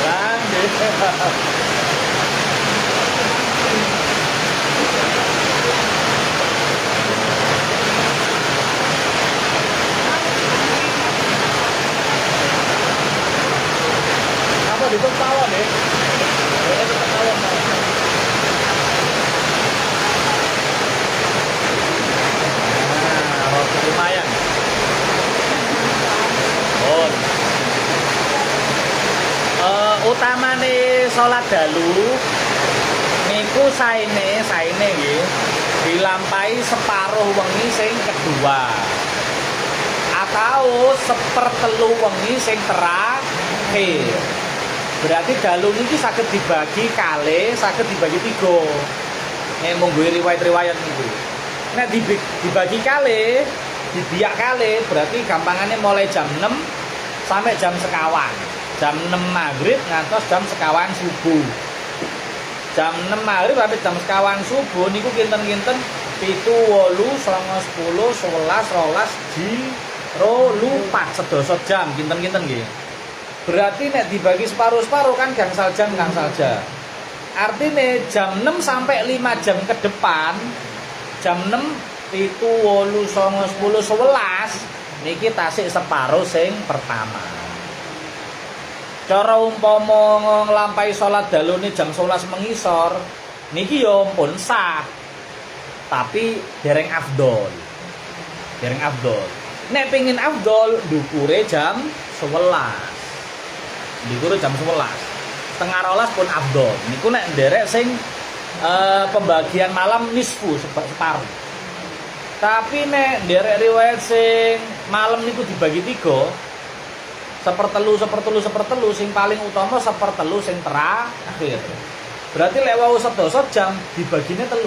Lah, nggih. Apa itu tawon ya? Itu tawon. Nah, roti lumayan. Oh. Utamane salat dalu niku saine nggih dilampahi separuh wengi sing kedua atau sepertelu wengi sing terakhir. Berarti dalu niki saged dibagi kalih, saged dibagi 3. Nek monggo riwayat-riwayat niku. Nek dibagi kalih, dibiak kalih, berarti gampangane mulai jam 6 sampai jam sekawan. Jam 6 maghrib ngantos jam sekawan subuh. Jam 6 maghrib sampai jam sekawan subuh niku kinten-kinten 7, 8, 9, 10, 11, 12 4 sedasa jam kinten-kinten nggih. Berarti nek dibagi separuh-separuh kan gangsal jam. Artinya jam 6 sampai 5 jam ke depan, jam 6, 7, 8, 9, 10, 11 niki tasik separuh sing pertama. Cara umpama nglampahi salat dalune jam 11 mengisor niki ya pun sah. Tapi dereng afdol. Nek pengin afdol dukure jam 11. Dikuru jam 11. Setengah 12 pun afdol. Niku nek nderek sing pembagian malam nisfu separuh. Tapi nek nderek riwayat sing malam niku dibagi 3. Sepertelu sing paling utama sepertelu sing terakhir. Berarti lek wau sedasa jam dibagine 3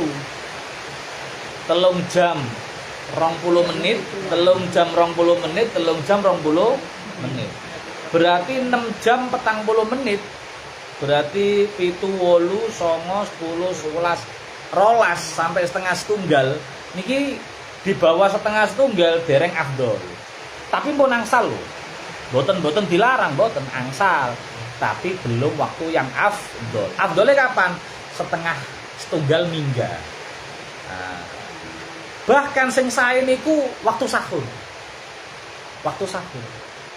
jam 20 menit, 3 jam 20 menit, 3 jam 20 menit. Berarti 6 jam 40 menit. Berarti 7, 8, 9, 10, 11, 12 sampai setengah setunggal. Niki di bawah setengah setunggal dereng afdol. Tapi pun angsal loh. Boten dilarang, boten angsal. Tapi belum waktu yang afdol. Afdolnya kapan? Setengah setunggal mingga. Nah, bahkan sing sae niku waktu sahur.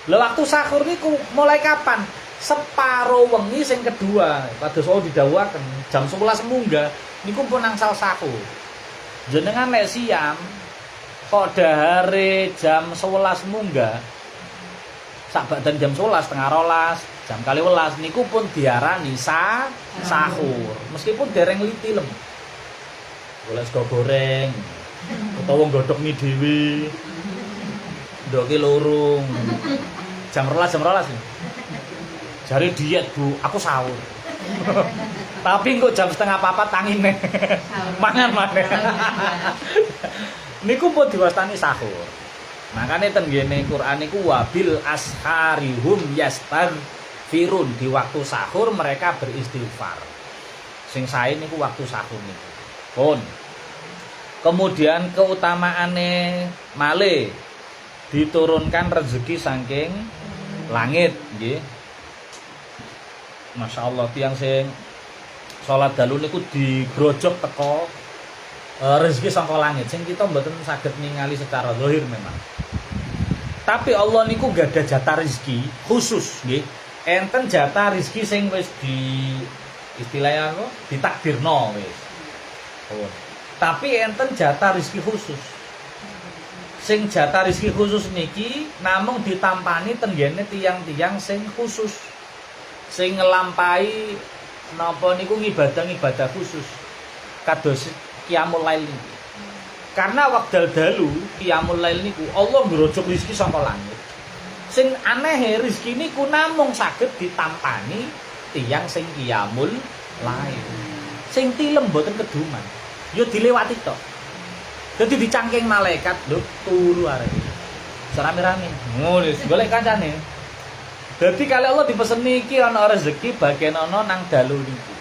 Lah waktu sahur niku mulai kapan? Separuh wengi sing kedua. Kados wau didhawuhaken jam 11 munggah niku pun angsal sahur. Jenengan lek siam kok dahare jam 11 munggah sak badan jam 11 setengah 12 jam kali 11 niku pun diarani sahur. Meskipun dereng litilem. Golek sego goreng utawa nggodhog mie dhewe. Ndoke lorong. Jam 12 nih. Jare diet, Bu. Aku sahur. Tapi kok jam setengah 4 tangine. Mangan maneh. Niku pun diwastani sahur. Makane ten ngene Quran niku wabil asharihum yastaghfirun. Di waktu sahur mereka beristighfar. Sing sae niku waktu sahur niku. Pun. Kemudian keutamaane malih diturunkan rezeki saking langit nggih. Masya Allah tiyang sing salat dalu niku digrojok teko rezeki saka langit sing kita mboten saged ningali secara zahir memang. Tapi Allah niku gak ada jatah rezeki khusus nggih. Enten jatah rezeki sing wis di istilahnya apa? Ditakdirno wis. Oh. Tapi enten jatah rezeki khusus. Sing jatah rezeki khusus niki namung ditampani tenggene tiyang-tiyang sing khusus. Sing nglampahi napa niku ngibadah khusus. Kados qiyamul lail niku. Karena wekdal dalu qiyamul lail niku Allah ngrojok rezeki saka langit. Sing anehe rezeki niku namung saged ditampani tiyang sing qiyamul lail. Sing tilem mboten keduman. Yo dilewati tok. Dadi dicangking malaikat lho turu arek. Serame-rame. Ngono wis golek kancane. Dadi kali Allah dipeseni iki ana rezeki bagian ana nang dalu niku.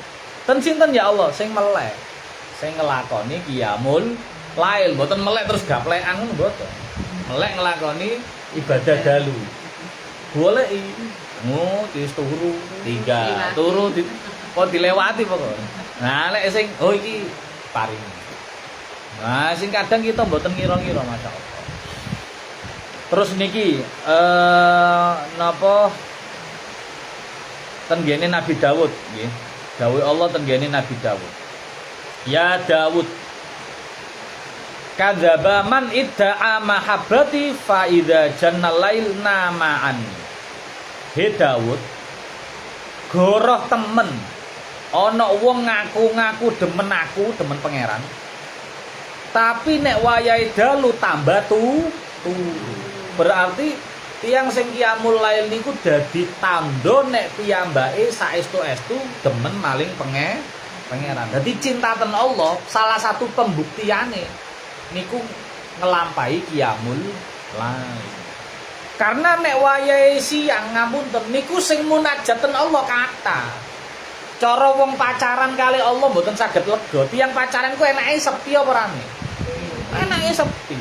Ten sinten ya Allah sing melek. Sing nglakoni qiyamul lail, mboten melek terus gaplekan ngono mboten. Melek nglakoni ibadah dalu. goleki. Oh, wis turu 3. Turu kok dilewati pokoknya. Nah, lek sing iki paring. Nah, sing kadang kita mboten ngira-ngira masyaallah. Terus niki napa tenggene Nabi Daud nggih. Dawuh Allah tenggene Nabi Daud. Ya Daud, kadzaba man idda'a mahabbati fa idza jannal lail nama'an. He Daud, goroh temen ana wong ngaku-ngaku demen aku, demen pangeran. Tapi nek wayahe dalu tambah turu. Berarti tiyang sing qiyamul lail niku dadi tandha nek piyambake saestu-estu demen maling pangeran. Dadi cinta ten Allah salah satu pembuktiane niku ngelampahi qiyamul lail. Karena nek wayahe siang ngapunten niku sing munajat ten Allah kata. Cara wong pacaran kali Allah mboten saged lega. Tiyang pacaran ku enake sepi apa rame? Enake sepi.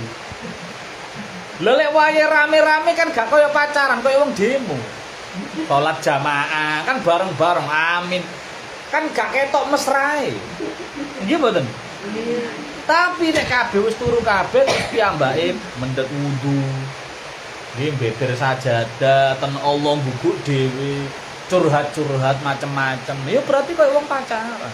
Lelek wayahe rame-rame kan gak kaya pacaran, kaya wong demo. Salat jamaah kan bareng-bareng, amin. Kan gak ketok mesrae. Nggih mboten? Tapi nek kabeh wis turu kabeh piyambake mendhet wudu. Nggih beber sajadah ten Allah mbuguk dhewe, curhat-curhat macem-macem. Ya berarti kaya wong pacaran.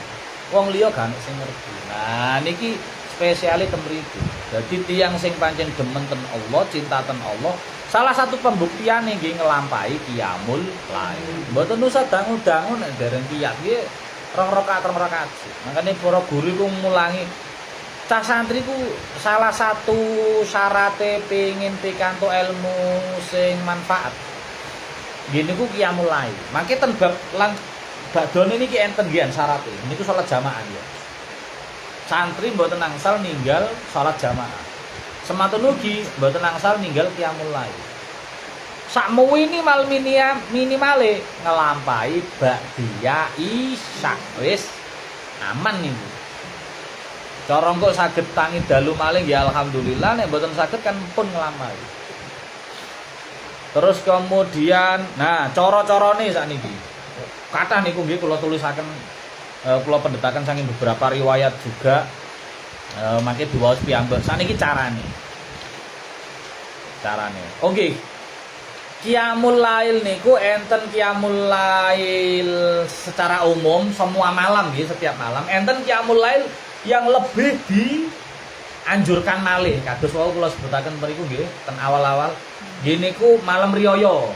Wong liya gak sing ngerti. Nah niki spesiale ten mriku. Dadi tiyang sing pancen demen ten Allah, cinta ten Allah, salah satu pembuktiane nggih ngelampahi qiyamul lail. Mboten usah dangu-dangu nek dereng kiyat nggih 2 rakaat. Makane para guru ku mulangi cah santri ku salah satu syarate pengin pikantuk ilmu sing manfaat. Nggih niku qiyamul lail. Mangke ten bab lan badone niki enten nggih syarate. Niku salat jamaah ya. Santri mboten angsal ninggal salat jamaah. Sematun ugi mboten angsal ninggal qiyamul lail. Sakmu ini mal minimale ngelampahi ba'diyah isya. Wis aman niku. Cara engko saged tangi dalu malih ya alhamdulillah, nek mboten saged kan pun ngelampahi. Terus kemudian nah cara-carane sakniki. Kathah niku nggih kula tulisaken kula pendhetaken saking beberapa riwayat juga mangke diwaos piyambak. Sakniki carane. Oke. Qiyamul lail niku enten qiyamul lail secara umum semua malam nggih, setiap malam. Enten qiyamul lail yang lebih dianjurkan malih. Kados wau kula sebutaken mriku nggih ten awal-awal. Nggih niku malam riyaya.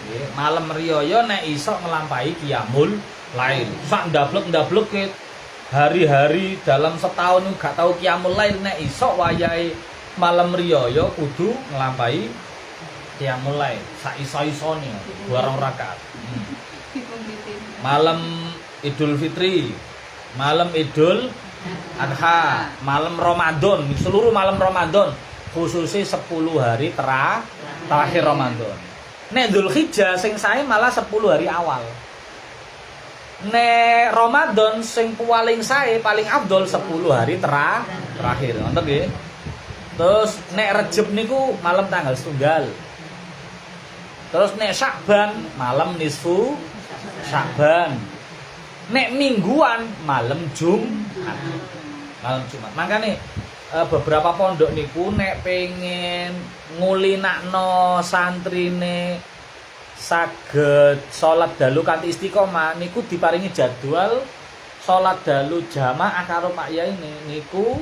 Nggih, malam riyaya nek iso nglampahi qiyamul lail. Sak ndablek-ndablek hari-hari dalam setahun gak tau qiyamul lail, nek iso wayahe malam riyaya kudu nglampahi qiyamul lail. Sak iso-isone 2 rakaat. Malam Idul Fitri, malam Idul Adha, malam Ramadan, seluruh malam Ramadan, khususnya 10 hari terakhir Ramadan. Nek Dzulhijjah sing sae malah 10 hari awal. Nek Ramadan sing paling sae paling afdol 10 hari terakhir. Ngoten nggih. Terus nek Rejeb niku malam tanggal 1. Terus nek Syakban malam nisfu Syakban. Nek mingguan malam Jumat. Makane beberapa pondok niku nek pengen ngulinakno santrine saged salat dalu kanthi istiqomah niku diparingi jadwal salat dalu jamaah karo Pak Yai niku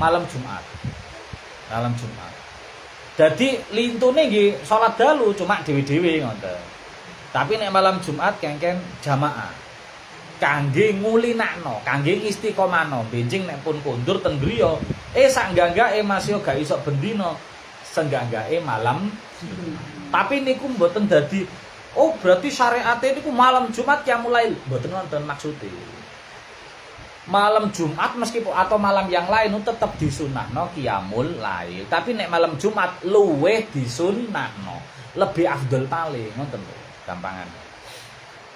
malam Jumat. Malam Jumat. Jadi lintune nggih salat dalu cuma dhewe-dhewe ngoten. Tapi nek malam Jumat kengken jamaah. Kangge ngulinakno, kangge istiqomahno, benjing nek pun kondur ten griya, sak enggak-enggake Mas yo gak iso bendina, senggak-enggake malam. Tapi niku mboten dadi oh berarti syariate niku malam Jumat ya mulai mboten wonten maksude. Malam Jumat meskipun atau malam yang lain tetap disunahno qiyamul lail. Tapi nek malam Jumat luweh disunahno, lebih afdol paling ngoten lho, gampangan.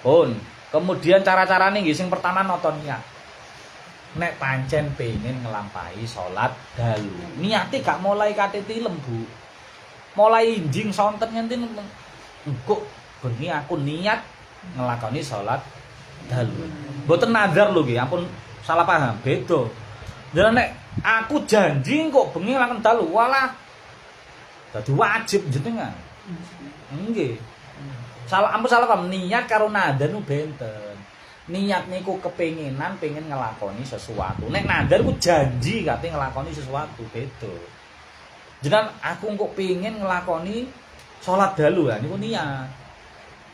Pun kemudian cara-carane nggih sing pertama nonton niat. Nek pancen pengen ngelampahi salat dalu, niate gak mulai katiti lembu. Mulai injing sonten ngenten engko bengi aku niat ngelakoni salat dalu. Mboten nazar lho nggih, ampun salah paham, beda. Lah nek aku janji kok bengi ngelakoni dalu, walah dadi wajib jenengan. Nggih. Ampun salah paham, niat karo nazar nu benten. Niat niku kepenginan pengen ngelakoni sesuatu. Nek nazar ku janji kate ngelakoni sesuatu, beda. Jenengan aku kok pengen ngelakoni salat dalu ya niku niat.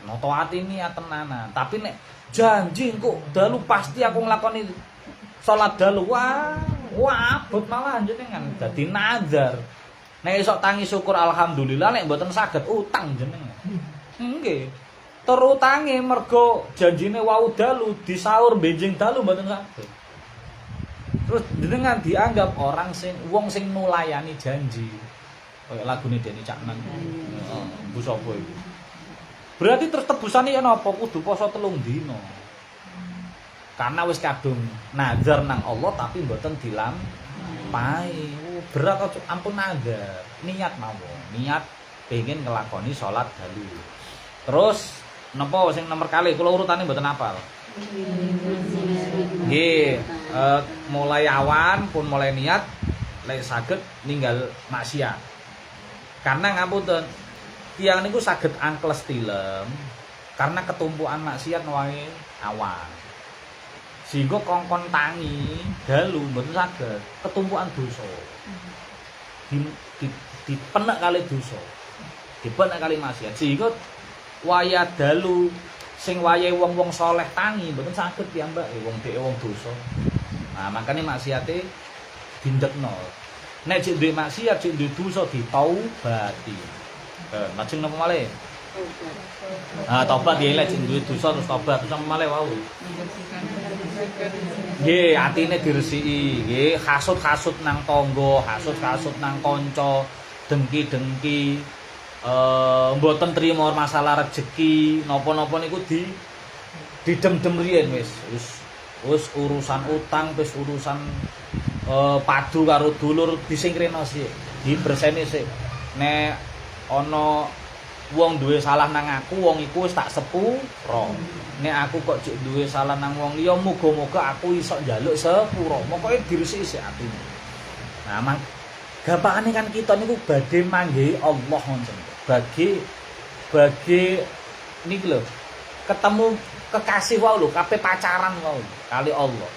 Noto ati niat tenanan. Tapi nek janji kok dalu pasti aku nglakoni salat dalu. Wah abot malah jenengan dadi nazar. Nek iso tangi syukur alhamdulillah, nek mboten saged utang jenengan. Nggih. Terutange mergo janjine wau dalu disaur benjing dalu mboten saged. Terus jenengan dianggap orang sing wong sing nulayani janji. Kayak lagune Denny Caknan. Bu sapa iki? Berarti terus tebusane ya napa kudu poso 3 dina. Karena wis kadung nazar nang Allah tapi mboten dilampahi. Berat ampun nazar. Niat mawon. Niat pengen ngelakoni salat dalu. Terus napa sing nomor kali kula urutane mboten hafal. Nggih, mulai awan pun mulai niat lek saged ninggal maksiat. Karena ngapunten, tiyang niku saged angkles tilem karena ketumpukan maksiat wae awan. Sehingga kongkon tangi dalu mboten saged, ketumpukan dosa. Dipenek kali dosa. Dipenek kali maksiat. Sehingga wayah dalu sing wayahe wong-wong saleh tangi mboten saged piyambake wong dhek wong dosa. Nah, makane maksiate dindekno. Nek cek duwe maksiat, cek duwe dosa ditaubati. Lajeng napa malih? Tobat ya lek cek duwe dosa terus tobat terus napa malih wau. Nggih, atine diresiki, nggih, hasud-hasud nang tangga, hasud-hasud nang kanca, dengki-dengki, mboten trima masalah rezeki, napa-napa niku didem-dem riyen wis urusan utang, wis urusan padu karo dulur disingkreno sik, diberseni sik. Nek ana wong duwe salah nang aku, wong iku wis tak sepuro. Nek aku kok cek duwe salah nang wong liya, muga-muga aku iso njaluk sepuro. Mokoke diresiki sik atine. Nah, gampangane kan kita niku badhe manggihi Allah ngoten. Bagi niki lho, ketemu kekasih wae lho, kabeh pacaran wae kali Allah.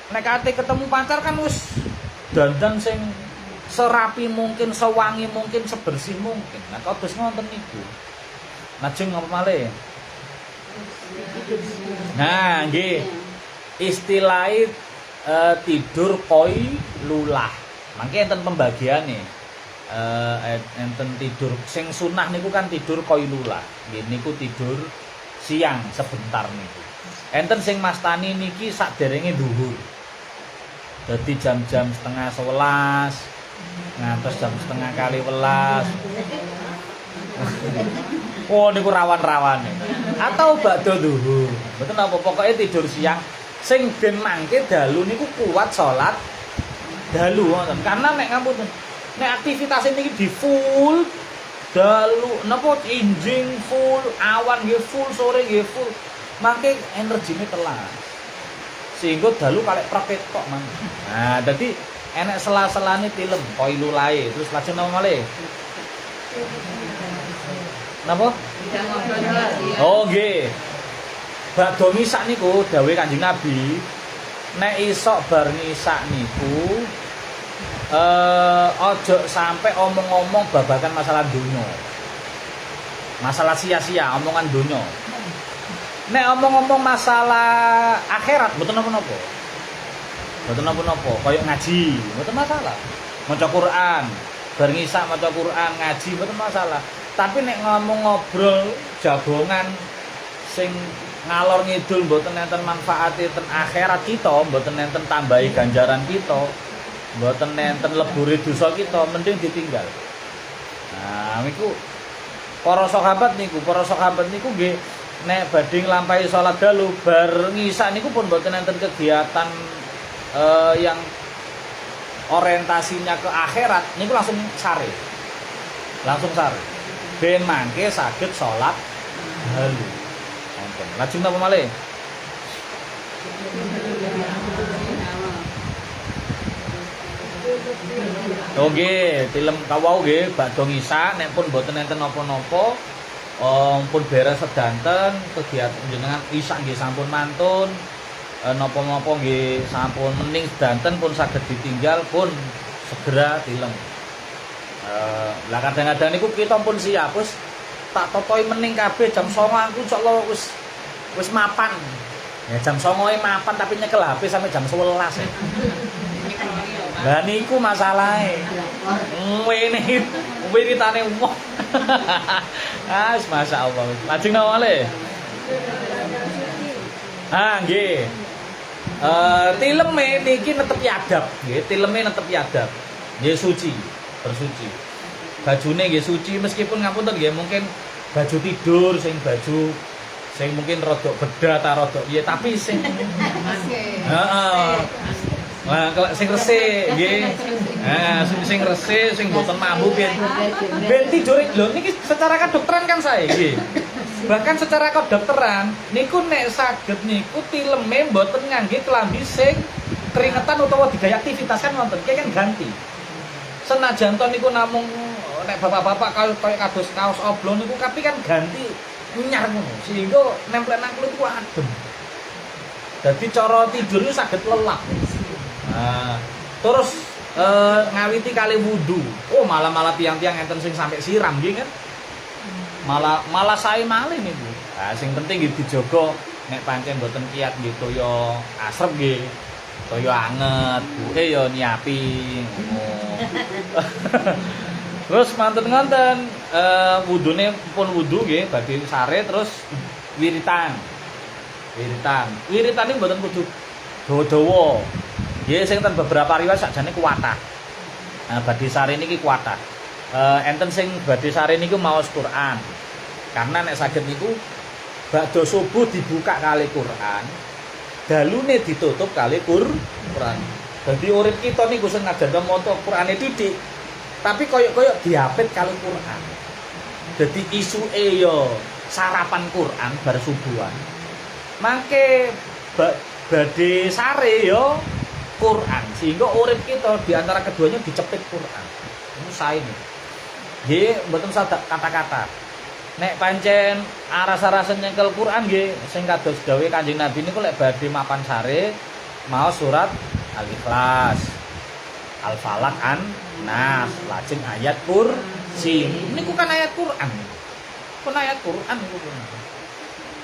Nek kate ketemu pacar kan wis dandan sing serapi mungkin, sewangi mungkin, sebersih mungkin. Nah, kados ngoten niku. Lajeng apa malih? Nah, nggih. Istilah tidur koi lulah. Mangke enten pembagiane. Enten tidur sing sunah niku kan tidur koi lulah. Nggih niku tidur siang sebentar niku. Enten sing mastani niki sakderenge dhuwur. Dadi jam-jam 10:30 ngantos jam 10:30. Oh niku rawan-rawane. Atau bakda dhuwur. Mboten apa pokoke tidur siang sing ben mangke dalu niku kuat salat dalu wonten. Karena nek ngapunten nek aktivitas niki di full dalu napa injing full, awan nggih full, sore nggih full. Mangke energine telas. Sehingga dalu kalek praktek kok man. Nah, dadi enek sela-selane tilem koilu lae. Terus lajeng napa malih? Napa? Oh nggih. Badhe ngisak niku dawuhe Kanjeng Nabi, nek isok bar ngisak niku ojo sampai omong-omong babagan masalah dunya. Masalah sia-sia, omongan dunya. Nek omong-omong masalah akhirat mboten napa-napa. Mboten napa-napa, kaya ngaji, mboten masalah. Maca Quran, bar ngisak maca Quran, ngaji mboten masalah. Tapi nek ngomong ngobrol jagongan sing ngalor ngidul mboten enten manfaate ten akhirat kita, mboten enten tambahi ganjaran kita, mboten enten lebure dosa kita, mending ditinggal. Nah, niku para sahabat niku nggih nek badhe nglampahi salat dalu bar ngisak niku pun mboten enten kegiatan yang orientasinya ke akhirat niku langsung sare. ben mangke saged salat dalu. Wonten. Lajeng napa malih? Oke, film kawau nggih badhe ngisa nek pun boten enten napa-napa pun beres sedanten kegiatan jenengan isa nggih sampun mantun napa-napa nggih sampun mening sedanten pun saged ditinggal pun segera tilem. Lah kadang-kadang niku kita pun siap wis tak totoi mening kabeh jam 09.00 aku insyaallah wis mapan. Ya jam 09.00 mapan tapi nyekel HP sampai jam 11 ya. Lah niku masalahe. Ngene wiritane wong. Ah, masyaallah. Lajeng napa malih? Ah, nggih. Tileme niki netepi adab, nggih. Tileme netepi adab. Nggih suci, bersuci. Bajune nggih suci meskipun ngapunten nggih mungkin baju tidur sing mungkin rada beda ta rada piye tapi sing heeh. Lah kalau sing resik nggih. Sing resik sing boten mambu ben tidur lho niki secara kedokteran kan saya nggih. Bahkan secara kedokteran niku nek saged niku tileme mboten ngangge klambi sing keringetan utawa digaya aktivitas kan wonten ki kan ganti. Senajan to niku namung nek bapak-bapak kaya kados kaos oblong niku tapi kan ganti nyar ngono sehingga nempel nang kulit ku adem. Dadi cara tidur itu saged lelap. Nah, terus ngawiti kali wudu. Oh, malah tiang-tiang enten sing sampai siram nggih kan. Malah sae malih niku. Nah, sing penting nggih dijaga nek pancen mboten kiyat nggih toya asrep nggih. Toya anget, buke ya nyiapi. Terus mantun ngonten wudune pun wudu nggih badhe sare terus wiritan. Wiritan iki mboten kudu dawa-dawa. Nggih sing ten beberapa riwayat sakjane kuwatah. Nah badhe sare niki kuwatah. Enten sing badhe sare niku maos Quran. Karena nek saged niku badhe subuh dibuka kali Quran. Dalune ditutup kali Quran. Dadi urip kita niku sing ngajar maca Qurane didik. Tapi koyok-koyok diapit kali Quran. Jadi isuke yo sarapan Quran bar subuhan. Mangke badhe sare yo Quran sehingga urip kita di antara keduanya dicepit Quran. Ini sae nih. Nggih mboten sadak kata-kata. Nek pancen aras-arasen nyekel Quran nggih sing kados dawuh Kanjeng Nabi niku lek badhe mapan sare maos surat Al-Ikhlas, Al-Falaq, Nas, lajeng ayat kursi. Niku kan ayat Quran. Pun ayat Quran niku.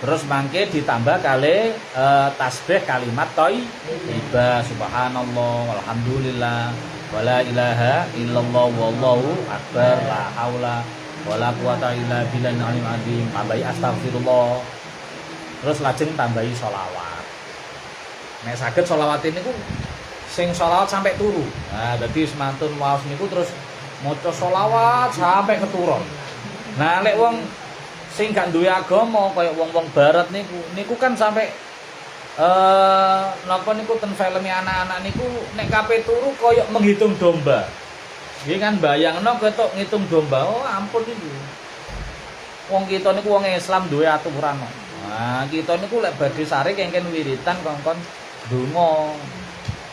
Terus mangke ditambah kali tasbih kalimat thayyibah subhanallah walhamdulillah wala ilaha illallah wallahu akbar la haula wala quwata illa billahil aliyyil azim. Tambahi astagfirullah. Terus lajeng tambahi sholawat. Nek saged sholawat niku sing sholawat sampai turu. Nah, dadi semantun waos niku terus maca sholawat sampai keturun. Nah, lek wong sing gak duwe agama kaya wong-wong barat niku kan sampai napa niku ten filme anak-anak niku nek kape turu kaya menghitung domba. Nggih kan bayangno ketok ngitung domba. Oh, ampun niku. Wong kita niku wong Islam duwe aturan. Nah, kita niku lek badhe sare kengken wiritan kongkon donga.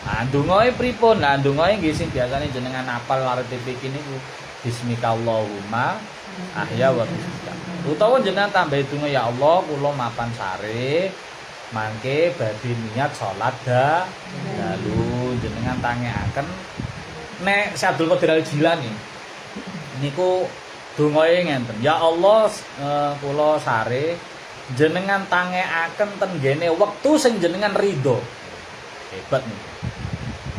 Nah, ndongae pripun? Nah, ndongae nggih sing biasane jenengan apal lare TPK niku bismikallahumma ahya wa bismika. Utawa jenengan tambahi donga ya Allah kula mapan sare mangke badhe niat salat dalu jenengan tangeaken nek Syekh Abdul Qadir Al-Jilani niku dongae ngenten ya Allah kula sare jenengan tangeaken ten gene wektu sing jenengan ridho. Hebat nih.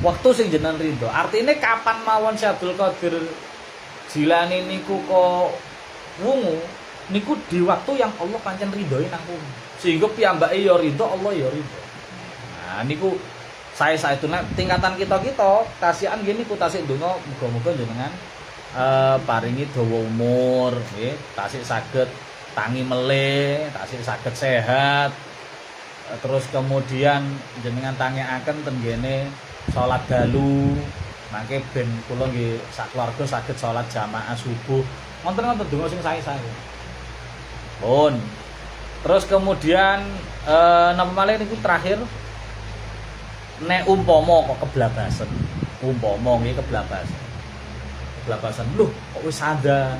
Waktu sing jenengan ridho. Artine kapan mawon Syekh Abdul Qadir Jilani niku kok wungu niku di waktu yang Allah pancen ridhoi nang kono. Sehingga piyambake ya ridho, Allah ya ridho. Nah niku saya itu tingkatan kita kasihan gini niku tasik donga muga-muga jenengan paringi dawa umur nggih, tasik saged tangi meleh, tasik saged sehat. Terus kemudian jenengan tangeaken ten gene salat dalu. Mangke ben kula nggih sak keluarga saged salat jamaah subuh Ngonten-ngonten donga sing sae-sae. Pun. Terus kemudian napa malih niku terakhir nek umpama kok keblabasen. Umpama nggih keblabasen. Keblabasen lho kok wis ada.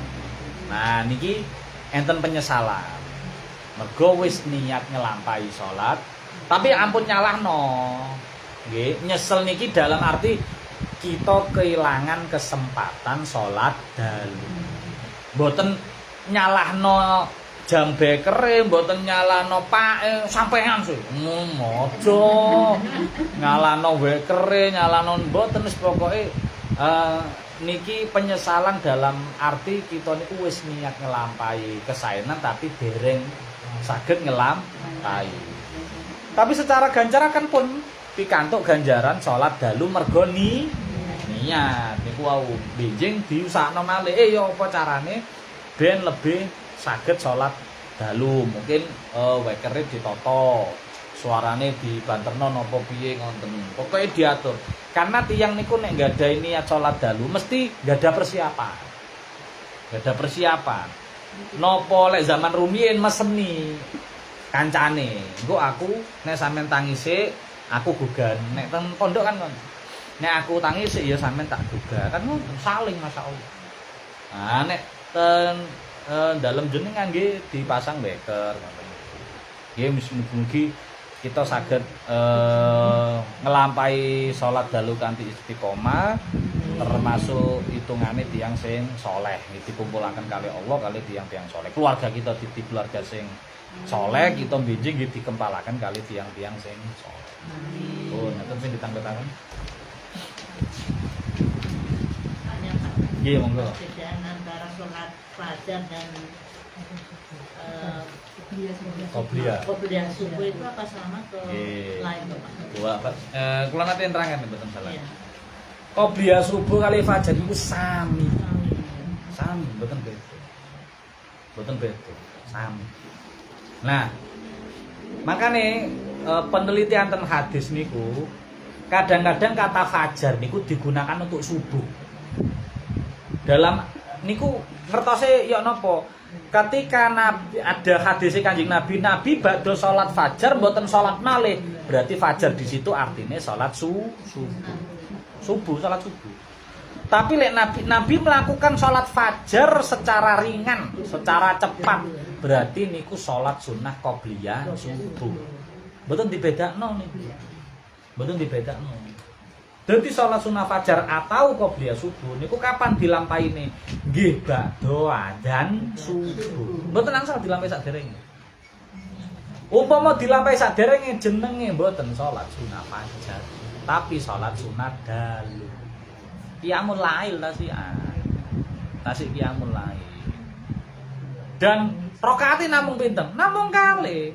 Nah niki enten penyesalan. Mergo wis niat ngelampahi salat, tapi ampun nyalahno. Nggih, nyesel niki dalam arti kita kehilangan kesempatan salat dalu. Mboten nyalahno jam bekere, mboten nyalahno pake sampean sih. Aja nyalahno bekere, nyalahno mboten wis pokoke niki penyesalan dalam arti kita niku wis niat ngelampahi kesaenan tapi dereng saged ngelampahi. Tapi secara ganjaran pun pikantuk ganjaran salat dalu mergo niat niku wau benjing diusahno malih ya apa carane ben lebih saged salat dalu. Mungkin wekere ditata, suarane dibanterno napa piye ngoten. Pokoke diatur. Karena tiyang niku nek nggadahi niat salat dalu mesti nggada persiapan. Nggada persiapan. Napa lek zaman rumiyin meseni kancane. Engko aku nek sampean tangise aku gugan. Nek teng pondok kan ngono. Nek aku tangis ya sampean tak gugah. Kan saling masyaallah. Nah nek ten dalem jenengan nggih dipasang beker ngoten. Nggih mugi-mugi kita saged ngelampahi salat dalu kanthi istiqomah termasuk hitungane tiyang sing saleh dikumpulaken kali Allah kali tiyang-tiyang saleh. Keluarga kita di keluarga sing saleh kita benjing nggih dikempalaken kali tiyang-tiyang sing saleh. Oh, ngoten sing ditangketaken. Nggih, monggo. Perbedaan antara sholat fajar dan qobliyah subuh itu apa sama atau lain Bapak? Dua Pak. Kula nate nerangan mboten salah. Iya. Qobliyah subuh kali fajar iku sami. Sami, mboten beda. Mboten beda, sami. Nah, makane penelitian tentang hadis niku kadang-kadang kata fajar niku digunakan untuk subuh. Dalam niku ngertose ya napa? Ketika Nabi ada hadis Kanjeng Nabi badhe salat fajar mboten salat malih, berarti fajar di situ artinya salat subuh, salat subuh. Tapi lek Nabi melakukan salat fajar secara ringan, secara cepat, berarti niku salat sunnah qobliyah subuh. Mboten dibedakno niku. Mboten dibedakno. Dadi salat sunah fajar atau qobliyah subuh niku kapan dilampaine? Nggih badhe adzan subuh. Mboten langsung dilampahi saderenge. Umpama dilampahi saderenge jenenge mboten salat sunah fajar, tapi salat sunah dalu. Qiyamul lail tasih qiyamul lail. Dan rakaate namung pinten? Namung kalih.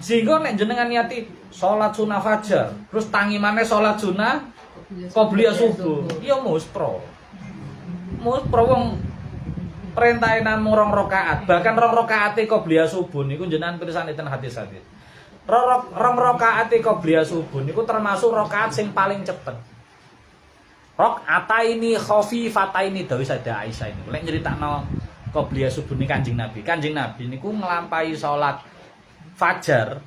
Sehingga nek jenengan niati salat sunah fajar, terus tangi maneh salat sunah qobliyah subuh, ya muspro wong perintahe namung 2 rakaat, bahkan 2 rakaate qobliyah subuh niku jenengan pirsani ten hadis-hadis. 2 rakaate qobliyah subuh niku termasuk rakaat sing paling cepet. Rakaataini khafifataini dawuh Sayyidah Aisyah ini. Lek nyeritakno qobliyah subuh ni Kanjeng Nabi niku nglampahi salat fajar,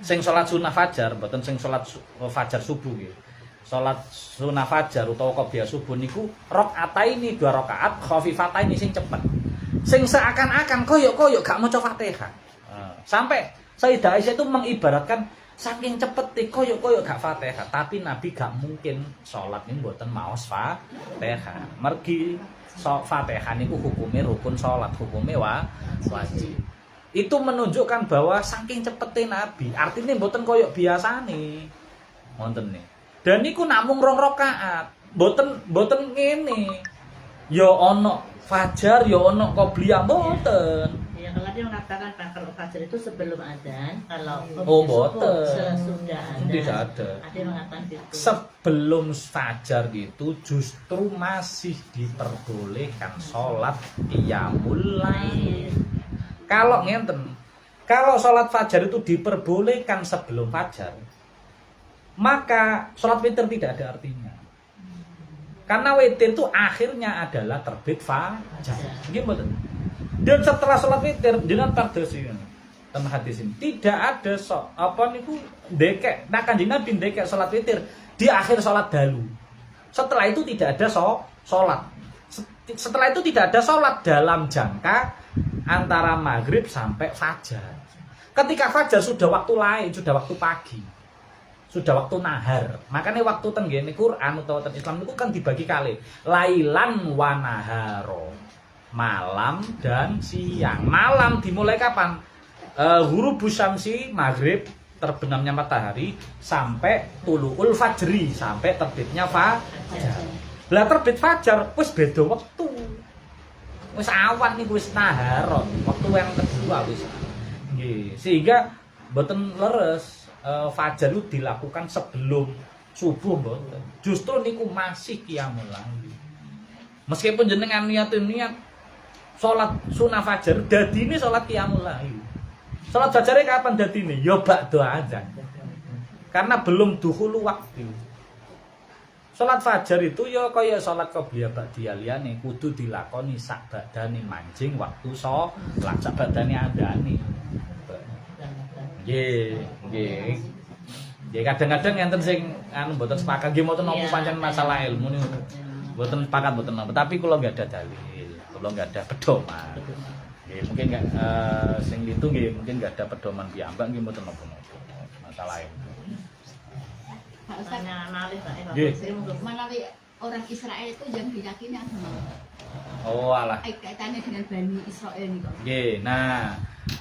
sing salat sunah fajar, mboten sing salat fajar subuh nggih. Salat sunah fajar utawa qobliyah subuh niku rakaataini 2 rakaat khafifataini sing cepet. Sing seakan-akan koyok-koyok gak maca Fatihah. Sampai Sayyidah Aisyah itu mengibaratkan saking cepet koyok-koyok gak Fatihah, tapi Nabi gak mungkin salat niku mboten maos Fatihah. Mergi Fatihah niku hukume rukun salat, hukume wajib. Itu menunjukkan bahwa saking cepete Nabi, artinya mboten koyok biasane. Wonten nih. Dan niku namung 2 rakaat. Mboten ngene. Ya ana fajar, ya ana qobliyah mboten. Ya kalau dia mengatakan kalau fajar itu sebelum adzan, kalau mboten. Sesudah adzan. Tidak ada. Ada yang mengatakan itu. Sebelum fajar itu justru masih diperbolehkan salat qiyamul lail. Kalau ngenten, kalau salat fajar itu diperbolehkan sebelum fajar, maka salat witir tidak ada artinya. Karena witir itu akhirnya adalah terbit fajar. Nggih mboten. Dan setelah sholat witir jenengan pardosi ten hadis ini tidak ada apa niku ndekek. Nah Kanjeng Nabi ndekek sholat witir di akhir sholat dalu. Setelah itu tidak ada sholat. Setelah itu tidak ada sholat dalam jangka antara maghrib sampai fajar. Ketika fajar sudah waktu lain, sudah waktu pagi, sudah waktu nahar. Makanya waktu tenggene Quran atau ten Islam itu kan dibagi kali lailan wa naharo, malam dan siang. Malam dimulai kapan? Ghurubus syamsi, maghrib, terbenamnya matahari, sampai tuluul fajri, sampai terbitnya fajar. Lah terbit fajar wis beda waktu. Wis awan niku wis nahar, waktu yang kedua wis. Nggih, sehingga mboten leres fajar itu dilakukan sebelum subuh mboten. Justru niku masih qiyamul lail. Meskipun jenengan niat salat sunah fajar, dadine salat qiyamul lail. Salat fajare kapan dadine? Ya ba'da azan. Karena belum duhulu waktu. Salat fajar itu ya kaya salat qobliyah ba'diyah liyane kudu dilakoni sak badane manjing waktu salat sak badane adane. Nggih. Nggih kadang-kadang enten sing anu mboten sepakat nggih mboten napa pancen masalah ilmu niku. Mboten sepakat mboten napa, tapi kula enggak ada dalil, kula enggak ada pedoman. Nggih mungkin enggak sing itu nggih mungkin enggak ada pedoman piyambak nggih mboten napa-napa. Masalah ilmu. Menawi orang Israel itu yang diyakini agama. Oh alah. Kaitannya dengan Bani Israel nih kok. Nggih, nah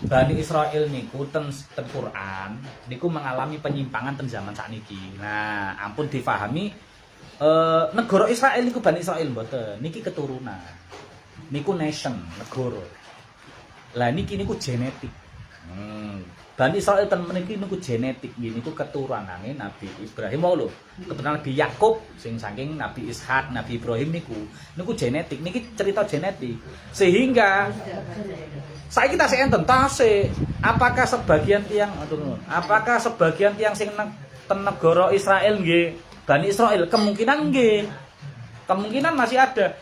Bani Israel niku ten Quran niku mengalami penyimpangan ten zaman sakniki. Nah, ampun difahami negara Israel niku Bani Israel mboten. Niki keturunan. Niku nation, negara. Lah niki niku genetik. Bani Israel ten mriki niku genetik, niku keturunane Nabi Ibrahim wae lho. Keturunan Nabi Yakub sing saking Nabi Ishak, Nabi Ibrahim niku genetik. Niki cerita genetik. Sehingga saya kita sih enten tasik. Apakah sebagian tiang sing ten negara Israel nggih Bani Israel kemungkinan nggih. Kemungkinan masih ada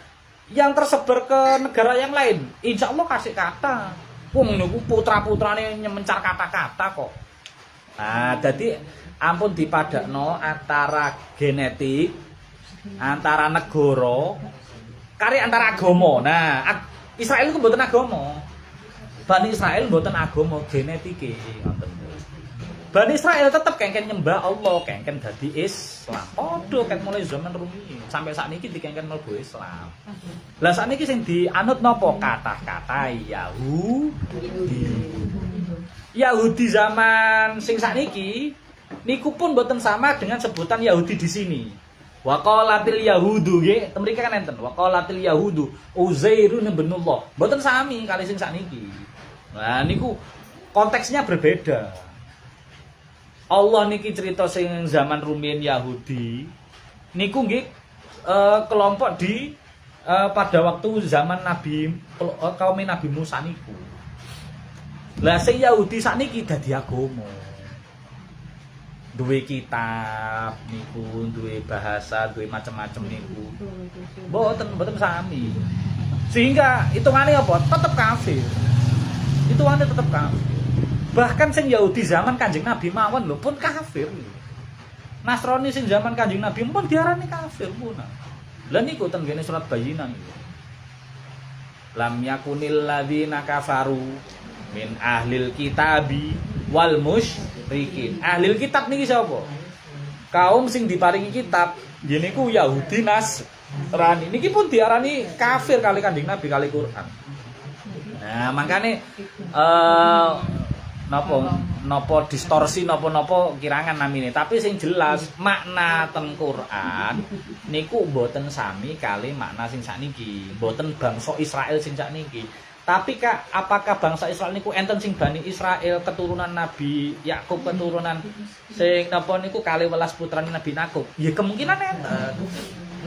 yang tersebar ke negara yang lain. Insya Allah kasih kata. Wong niku putra-putrane nyemencar kata-kata kok. Nah, jadi ampun dipadakno antara genetik, antara negara, kari antara agama. Nah, Israel itu mboten agama. Bani Israel mboten agama genetike ngoten. Bani Israel tetep kengken nyembah Allah, kengken dadi Islam. Padha ket mulai zaman rumiyin sampai sakniki dikengken mlebu Islam. Lah sakniki sing dianut napa? Kata-kata Yahudi. Yahudi zaman sing sakniki niku pun mboten sama dengan sebutan Yahudi di sini. Wa qalatil yahudu nggih, mriki kan enten. Wa qalatil yahudu Uzairun ibnullah. Mboten sami kali sing sakniki. Nah niku konteksnya berbeda. Allah niki cerita sing zaman rumiyin Yahudi niku nggih kelompok di pada waktu zaman Nabi kaum Nabi Musa niku. Lah sing Yahudi sakniki dadi agama. Duwe kitab niku, duwe bahasa, duwe macam-macam niku. Mboten sami. Sehingga hitungane apa? Tetep kafir. Hitungane tetep kafir. Bahkan sing Yahudi zaman Kanjeng Nabi mawon lho pun kafir. Nasrani sing zaman Kanjeng Nabi pun diarani kafir pun. Lah niku ten ngene surat Bayyinah niku. Lam yakunil ladzina kafaru min ahlil kitabi wal musyrikin. Ahlil kitab niki sapa? Kaum sing diparingi kitab, nggih niku Yahudi Nasrani. Niki pun diarani kafir kali Kanjeng Nabi kali Quran. Nah, makane napa distorsi napa kirangan namine, tapi sing jelas makna ten Quran niku mboten sami kali makna sing sakniki, mboten bangsa Israel sing sakniki. Tapi apakah bangsa Israel niku enten sing Bani Israel keturunan Nabi Yakub, keturunan sing napa niku 12 putrane Nabi Yakub? Ya kemungkinan enten.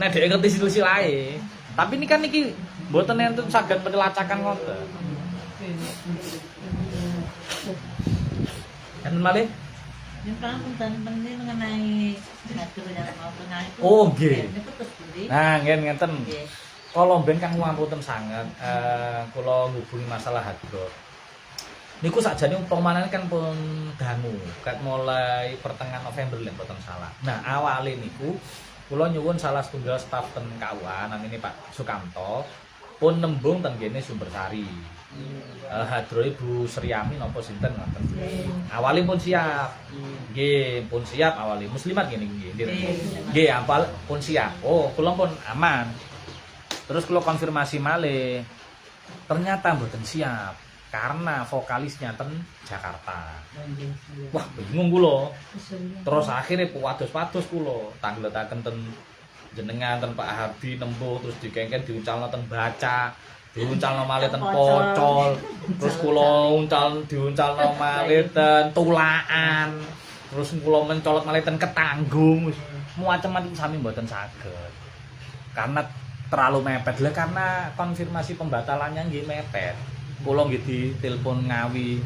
Nek dhek ngerti silsilahe. Tapi niki mboten enten saged pelacakan ngoten. Kan malih Yang paling penting mengenai ngatur yang mau pengaruh. Oh, nggih. Niku terus beli Nah, ngeten. Nggih. Kala ben kang ngapunten sanget kula ngubungi masalah hadroh. Niku sakjane umpamane kan pun dangu, kat mulai pertengahan November lek mboten salah. Nah, awale niku kula nyuwun salah setunggal staf ten KUA namine Pak Sukamto pun nembung ten kene Sumbersari. Hadroh Ibu Sriami napa sinten ngoten. Awale pun siap. Nggih, pun siap awale. Muslimat ngene nggih. Nggih, apal pun siap. Oh, kula pun aman. Terus kula konfirmasi malih. Ternyata mboten siap karena vokalisnya ten Jakarta. Wah, bingung kula. Terus akhirnya pados-pados kula tangletaken ten jenengan ten Pak Hardi nempuh terus dikengken diuncalno ten Baca. Diuncalno malih ten Pocol, terus kula diuncalno malih ten Tulaan, terus kula mencolot malih ten Ketanggung, macam-macam sami mboten saged. Karena terlalu mepet lah, karena konfirmasi pembatalannya nggih mepet. Kula nggih ditelepon Ngawi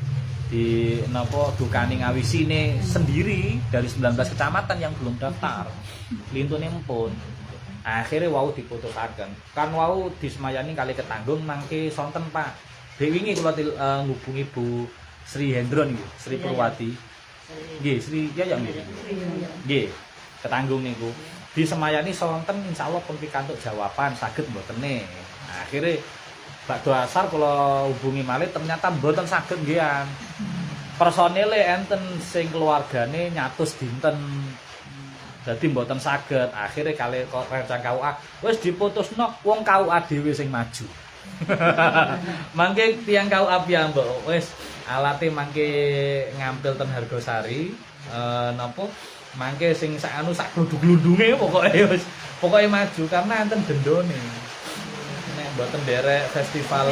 di napa Dukani Ngawi sini sendiri dari 19 kecamatan yang belum daftar. Lintune pun akhirnya wau diputusaken. Kan wau disemayani kali Ketanggung mangke sonten Pak. Wingi kula ngubungi Bu Sri Hendro niki, Sri Purwati. Nggih, Sri ya nggih. Nggih, Ketanggung niku. Disemayani sonten insyaallah pun pikantuk jawaban saged mbotene. Nah, akhirnya bakdo asar kula hubungi malih ternyata mboten saged nggih. Personile enten sing keluargane nyatus dinten. Dadi mboten saged. Akhire kali rencang KUA wis diputusno wong KUA dhewe sing maju. Mangke tiyang KUA piyambak wis alate mangke ngampil ten Hargosari napa mangke sing sak gluduk-gludunge pokoke maju karena enten dendone. Nek mboten nderek festival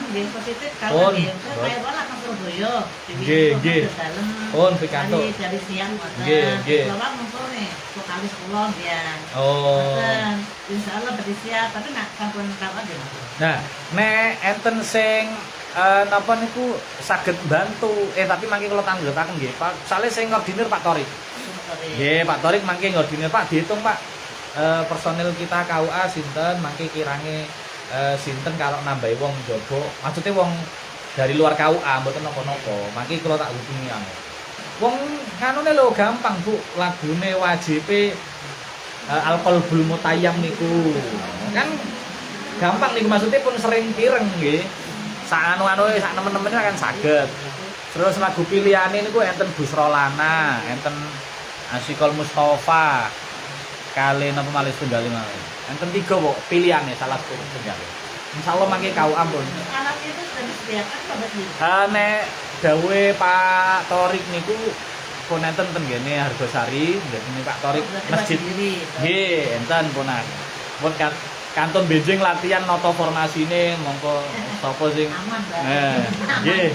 Nggih positif kalau nggih kaya ora ke Surabaya. Nggih. Pun pikantuk. Dari siang Nggih. Bapak mumpuni vokalis kula mbiyen. Oh. Insyaallah berarti siap, tapi nak sampun kapan nggih. Nah, nek enten sing napa niku saged bantu tapi mangke kula tanggetaken nggih Pak. Sale sing ngordinir Pak Torik. Nggih, Pak Torik mangke ngordinir Pak dihitung Pak. Personil kita KUA sinten mangke kirange sinten kalau nambahi wong njaba. Maksudnya wong dari luar KUA mboten napa-napa. Mangke kula tak hubungi anu. Wong kanune lho gampang Bu, lagune wajibe Al-Qalbul Mutayyam niku. Kan gampang niku maksudnya pun sering kireng nggih. Sak anu-anune sak nemen-nemene kan saged. Terus lagu pilihane niku enten Busrolana, enten Asyikul Mustafa. Kali napa malih tunggal malih. Enten 3 kok pilihane salah satu tunggal. Insyaallah mangke KUA pun. Anak itu sudah disediakan pada sini. Nek dawuhe Pak Torik niku pun enten ten ngene Hargosari, ngene Pak Torik masjid. Nggih, enten punan. Pun kantun benjing latihan nata formasine mongko sapa sing nggih.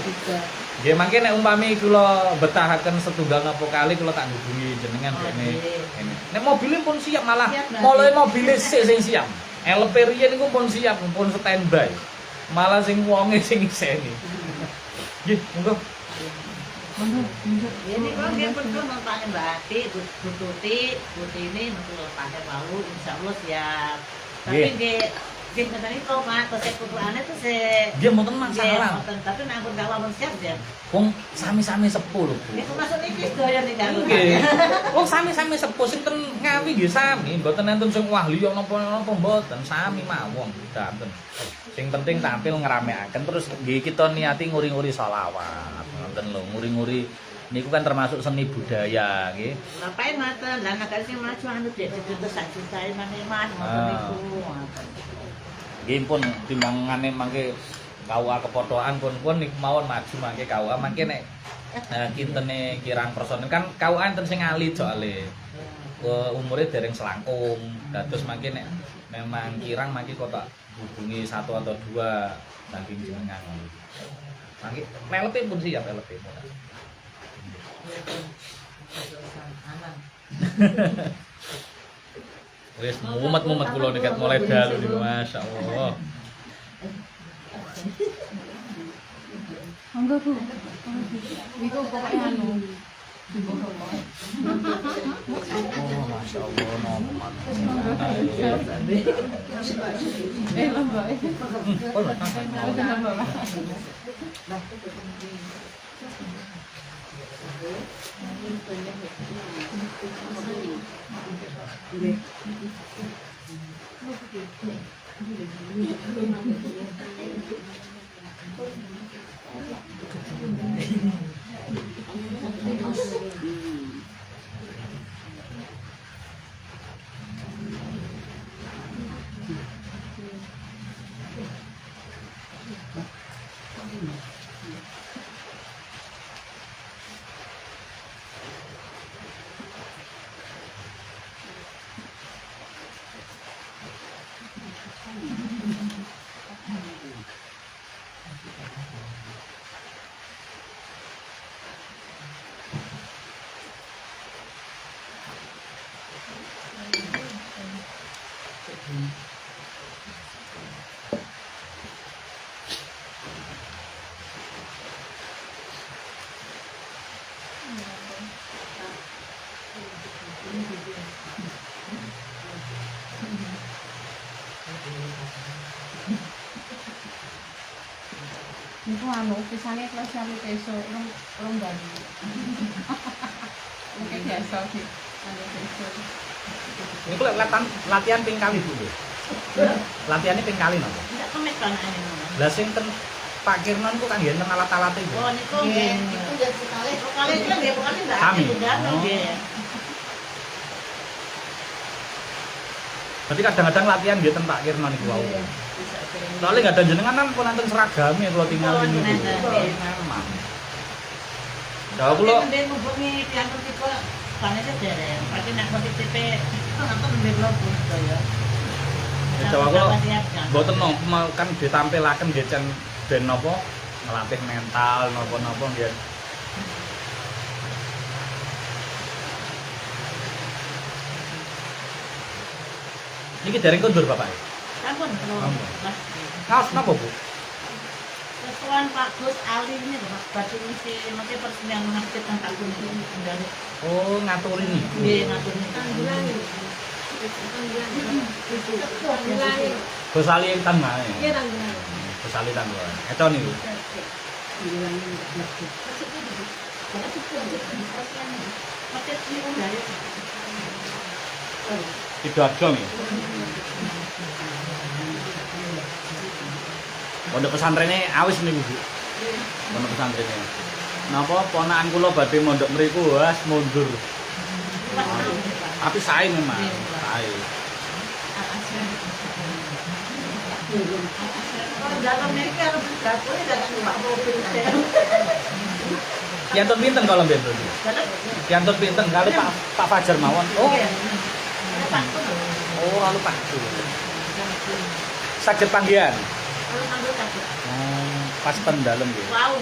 Nggih mangke nek umpami kula betahaken setunggal napa kali kula tak hubungi jenengan kene. Nek mobilnya pun siap malah mulai mobilnya sing siap. LP riyen niku pun siap, pun standby. Malah sing wonge sing iseni. Nggih, monggo. Ini kalau dia pun mau tanya Mbak Ati, Bu Tuti, ini untuk pakai lalu, insya Allah siap. Tapi dia kata itu Mak, kesekutuannya tuh Dia mboten masalah. Tapi nangkut kalau siap dia. Wong sami-sami sepuh lho, Bu. Itu maksud iki doyan nih kan. Nggih. Wong sami-sami sepuh sing ten Ngawi nggih sami, mboten enten sing wah liya napa-napa mboten, sami mawon danten. Sing penting tampil ngeramekaken terus nggih kita niati nguri-nguri sholawat. Ngoten lho, nguri-nguri niku kan termasuk seni budaya nggih. Ngapain ngoten? Lah nek sing maju anu dhek dibentuk sak juta maneman ngoten niku. Nggih pun timbangane mangke KUA kepotokan pun niku mawon maju mangke KUA mangke nek kintene kirang personil kan KUA enten sing alit soalé. Umure dereng selangkung. Dados mangke nek memang kirang mangke kok tak hubungi 1 atau 2 saking jenengan. Mangke LP pun siap LP pun. Wis mumet-mumet kula dekat mulai dalu niku masyaallah. Monggo Bu. Niku pokoke anu Oh, Masya Allah, noman. Niku anu pisane kelas sampe besok rong dadi. Oke biasa sih. Anu besok. Niku latihan ping kali Bu. Latihannya ping kali napa? Tidak kemet kan ini. Lah sing ten Pak Kirnon ku kan yen alat-alate iku. Oh niku Nggih, nggih. itu udah sekali. Kali itu nggih bukan Mbak. Kami. Udah Oh. nggih. Berarti kadang-kadang latihan nggih ten Pak Kirnon iku wau. Bisa sering. Soalnya nggak ada jenengan kan pun nanti seragam ya kalau tinggal Oh, ini. jenengan. Memang. Jawab lo. Ndek ngubungi piantun tipe kane dereng. Pasti nak tipe nonton ndek blogku ya. Jawab lo. Mboten no kan ditampilaken nggih cen ben napa ngelatih mental napa-napa nggih. Niki dereng kondur Bapak. Sampun, Mas. Ngaos napa Bu? Ketuan Pak Gus Ali ini Mas Batu mesti persemian mengerti tentang kunci dari Oh, ngaturi niku. nggih ngatur Gus Ali tangga. Iya tanggungan. Gus Ali tangga. Eto niku. Sidoarjo nggih. Pondok pesantrennya awis niku Bu. Pondok pesantrennya. Napa ponakan kula badhe mondok mriku wes mundur. Tapi sae memang, sae. dalam mereka harus dapur datang Pak mobil saya. Piantun pinten kalau mbiyen? Piantun pinten kali Pak Fajar mawon. Oh, Pak. oh lalu Pak. Saged panggihan. Kalau ngambil kabel. Oh, pas ten dalem nggih. Wow.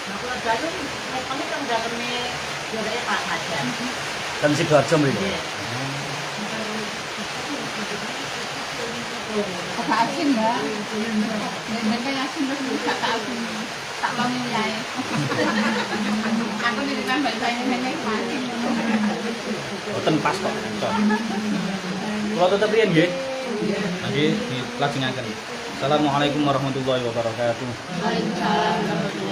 Nah, kalau dalam, kami kan dalamnya jodohnya Pak Hajar. Ten Sidoarjo mriku. Iya. Kakak asin Mbak. Nek kaya asin terus kakak asin. Tak mau nilai. Aku di kan bahasa ini asin. Boten pas kok. Kula tetep riyen nggih. Nggih, dilajengaken. Assalamualaikum warahmatullahi wabarakatuh. Waalaikumsalam.